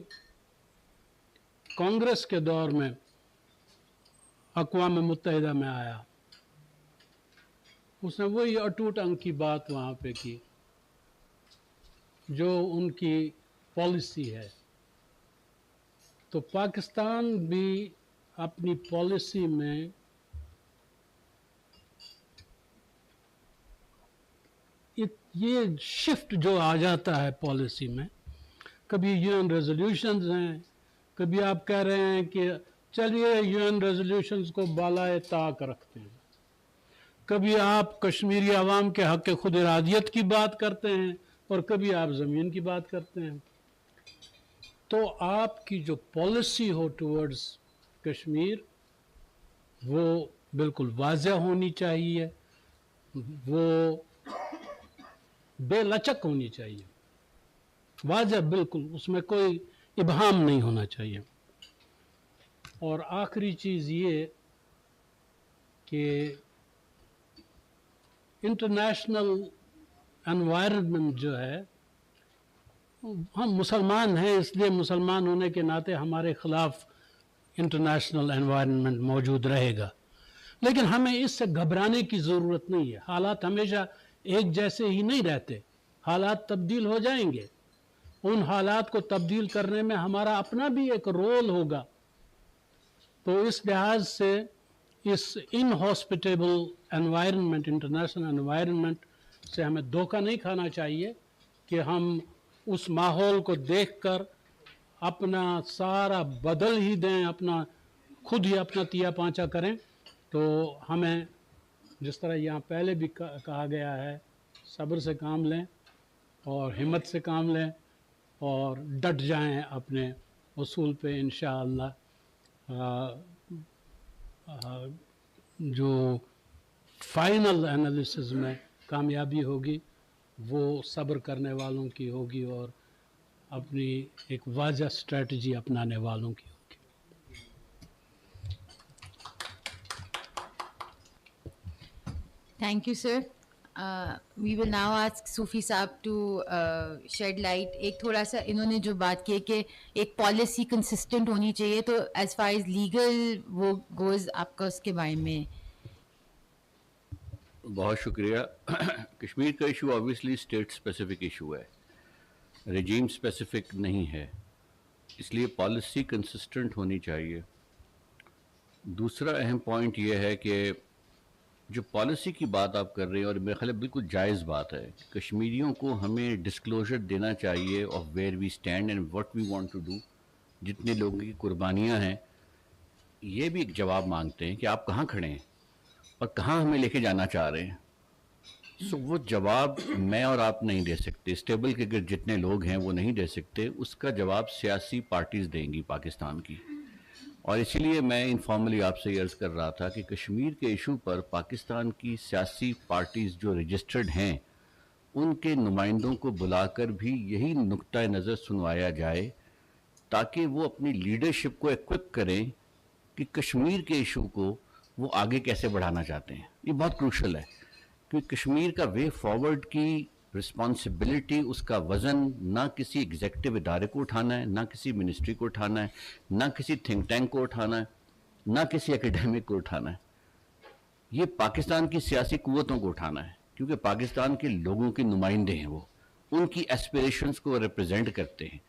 کانگریس کے دور میں اقوام متحدہ میں آیا, اس نے وہی اٹوٹ انگ کی بات وہاں پہ کی جو ان کی پالیسی ہے. تو پاکستان بھی اپنی پالیسی میں یہ شفٹ جو آ جاتا ہے پالیسی میں, کبھی یو این ریزولوشنز ہیں, کبھی آپ کہہ رہے ہیں کہ چلیے یو این ریزولوشنز کو بالائے طاق رکھتے ہیں, کبھی آپ کشمیری عوام کے حق خود ارادیت کی بات کرتے ہیں اور کبھی آپ زمین کی بات کرتے ہیں. تو آپ کی جو پالیسی ہو ٹورڈز کشمیر وہ بالکل واضح ہونی چاہیے, وہ بے لچک ہونی چاہیے, واضح بالکل, اس میں کوئی ابہام نہیں ہونا چاہیے. اور آخری چیز یہ کہ انٹرنیشنل انوائرمنٹ جو ہے, ہم مسلمان ہیں اس لیے مسلمان ہونے کے ناطے ہمارے خلاف انٹرنیشنل انوائرمنٹ موجود رہے گا, لیکن ہمیں اس سے گھبرانے کی ضرورت نہیں ہے. حالات ہمیشہ ایک جیسے ہی نہیں رہتے, حالات تبدیل ہو جائیں گے. ان حالات کو تبدیل کرنے میں ہمارا اپنا بھی ایک رول ہوگا. تو اس لحاظ سے اس انہاسپٹیبل انوائرمنٹ, انٹرنیشنل انوائرمنٹ سے ہمیں دھوکہ نہیں کھانا چاہیے کہ ہم اس ماحول کو دیکھ کر اپنا سارا بدل ہی دیں, اپنا خود ہی اپنا تیا پانچا کریں. تو ہمیں جس طرح یہاں پہلے بھی کہا گیا ہے, صبر سے کام لیں اور ہمت سے کام لیں اور ڈٹ جائیں اپنے اصول پہ. انشاءاللہ جو فائنل انالیسز میں کامیابی ہوگی وہ صبر کرنے والوں کی ہوگی اور اپنی ایک واضح اسٹریٹجی اپنانے والوں کی ہوگی. Thank you, sir. We will now ask Sufi Saab to shed light. ایک تھوڑا سا انہوں نے جو بات کی کہ ایک پالیسی کنسسٹنٹ ہونی چاہیے, تو ایز فار ایز لیگل وہ گوز, آپ کا اس کے بارے میں. بہت شکریہ. کشمیر کا issue obviously state specific issue ہے, ریجیم اسپیسیفک نہیں ہے, اس لیے پالیسی کنسسٹنٹ ہونی چاہیے. دوسرا اہم پوائنٹ یہ ہے کہ جو پالیسی کی بات آپ کر رہے ہیں, اور میرے خیال بالکل جائز بات ہے, کشمیریوں کو ہمیں ڈسکلوزر دینا چاہیے of where we stand and what we want to do. جتنے لوگوں کی قربانیاں ہیں یہ بھی ایک جواب مانگتے ہیں کہ آپ کہاں کھڑے ہیں اور کہاں ہمیں لے کے جانا چاہ رہے ہیں. سو وہ جواب میں اور آپ نہیں دے سکتے, اسٹیبل کے اگر جتنے لوگ ہیں وہ نہیں دے سکتے, اس کا جواب سیاسی پارٹیز دیں گی پاکستان کی. اور اسی لیے میں انفارملی آپ سے عرض کر رہا تھا کہ کشمیر کے ایشو پر پاکستان کی سیاسی پارٹیز جو رجسٹرڈ ہیں ان کے نمائندوں کو بلا کر بھی یہی نقطہ نظر سنوایا جائے تاکہ وہ اپنی لیڈرشپ کو ایکوپ کریں کہ کشمیر کے ایشو کو وہ آگے کیسے بڑھانا چاہتے ہیں. یہ بہت کروشل ہے کیونکہ کشمیر کا وے فارورڈ کی رسپانسبلٹی, اس کا وزن نہ کسی ایگزیکٹو ادارے کو اٹھانا ہے, نہ کسی منسٹری کو اٹھانا ہے, نہ کسی تھنک ٹینک کو اٹھانا ہے, نہ کسی اکیڈیمک کو اٹھانا ہے. یہ پاکستان کی سیاسی قوتوں کو اٹھانا ہے کیونکہ پاکستان کے لوگوں کے نمائندے ہیں, وہ ان کی ایسپریشنز کو ریپرزینٹ کرتے ہیں.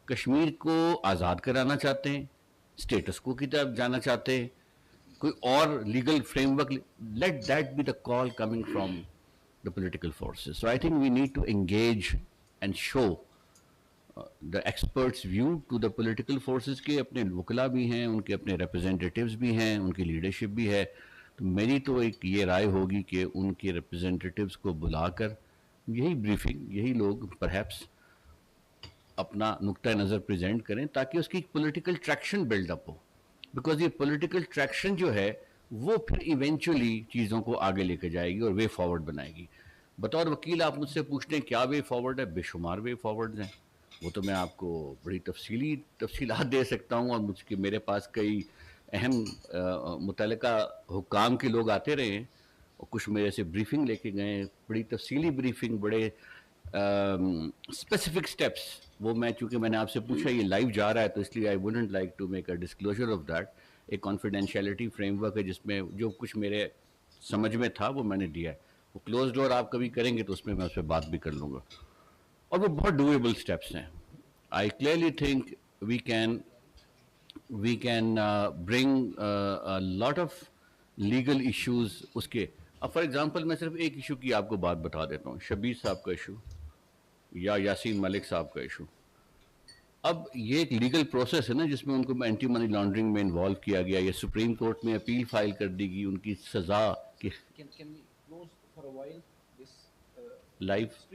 کشمیر کو آزاد کرانا چاہتے ہیں, اسٹیٹس کو کی طرف جانا چاہتے ہیں, کوئی اور legal framework, let that be the call coming from the political forces. So I think we need to engage and show the experts view to the political forces کے اپنے وکلا بھی ہیں, ان کے اپنے ریپرزینٹیٹیوز بھی ہیں, ان کی لیڈرشپ بھی ہے. تو میری تو ایک یہ رائے ہوگی کہ ان کے ریپرزینٹیٹیوز کو بلا کر یہی بریفنگ, یہی لوگ پرہیپس اپنا نقطہ نظر پریزنٹ کریں تاکہ اس کی political traction build up who. Because یہ پولیٹیکل ٹریکشن جو ہے وہ پھر ایونچولی چیزوں کو آگے لے کے جائے گی اور وے فارورڈ بنائے گی. بطور وکیل آپ مجھ سے پوچھتے ہیں کیا وے فارورڈ ہے, بے شمار وے فارورڈ ہیں, وہ تو میں آپ کو بڑی تفصیلات دے سکتا ہوں. اور مجھ کے میرے پاس کئی اہم متعلقہ حکام کے لوگ آتے رہے ہیں اور کچھ میرے سے بریفنگ لے کے گئے, بڑی تفصیلی بریفنگ, بڑے اسپیسیفک اسٹیپس. وہ میں چونکہ میں نے آپ سے پوچھا یہ لائیو جا رہا ہے تو اس لیے I wouldn't like to make a disclosure of that. ایک کانفیڈینشیلٹی فریم ورک ہے جس میں جو کچھ میرے سمجھ میں تھا وہ میں نے دیا ہے. وہ کلوز ڈور آپ کبھی کریں گے تو اس میں اس پہ بات بھی کر لوں گا, اور وہ بہت ڈویبل اسٹیپس ہیں. I clearly think we can bring a lot of legal issues اس کے. اب فار ایگزامپل میں صرف ایک ایشو کی آپ کو بات بتا دیتا ہوں, شبیر صاحب کا ایشو یا یاسین ملک صاحب کا ایشو. اب یہ ایک لیگل پروسیس ہے نا جس میں ان کو اینٹی منی لانڈرنگ میں انوالو کیا گیا, یہ سپریم کورٹ میں اپیل فائل کر دی گئی, ان کی سزا کی لائف.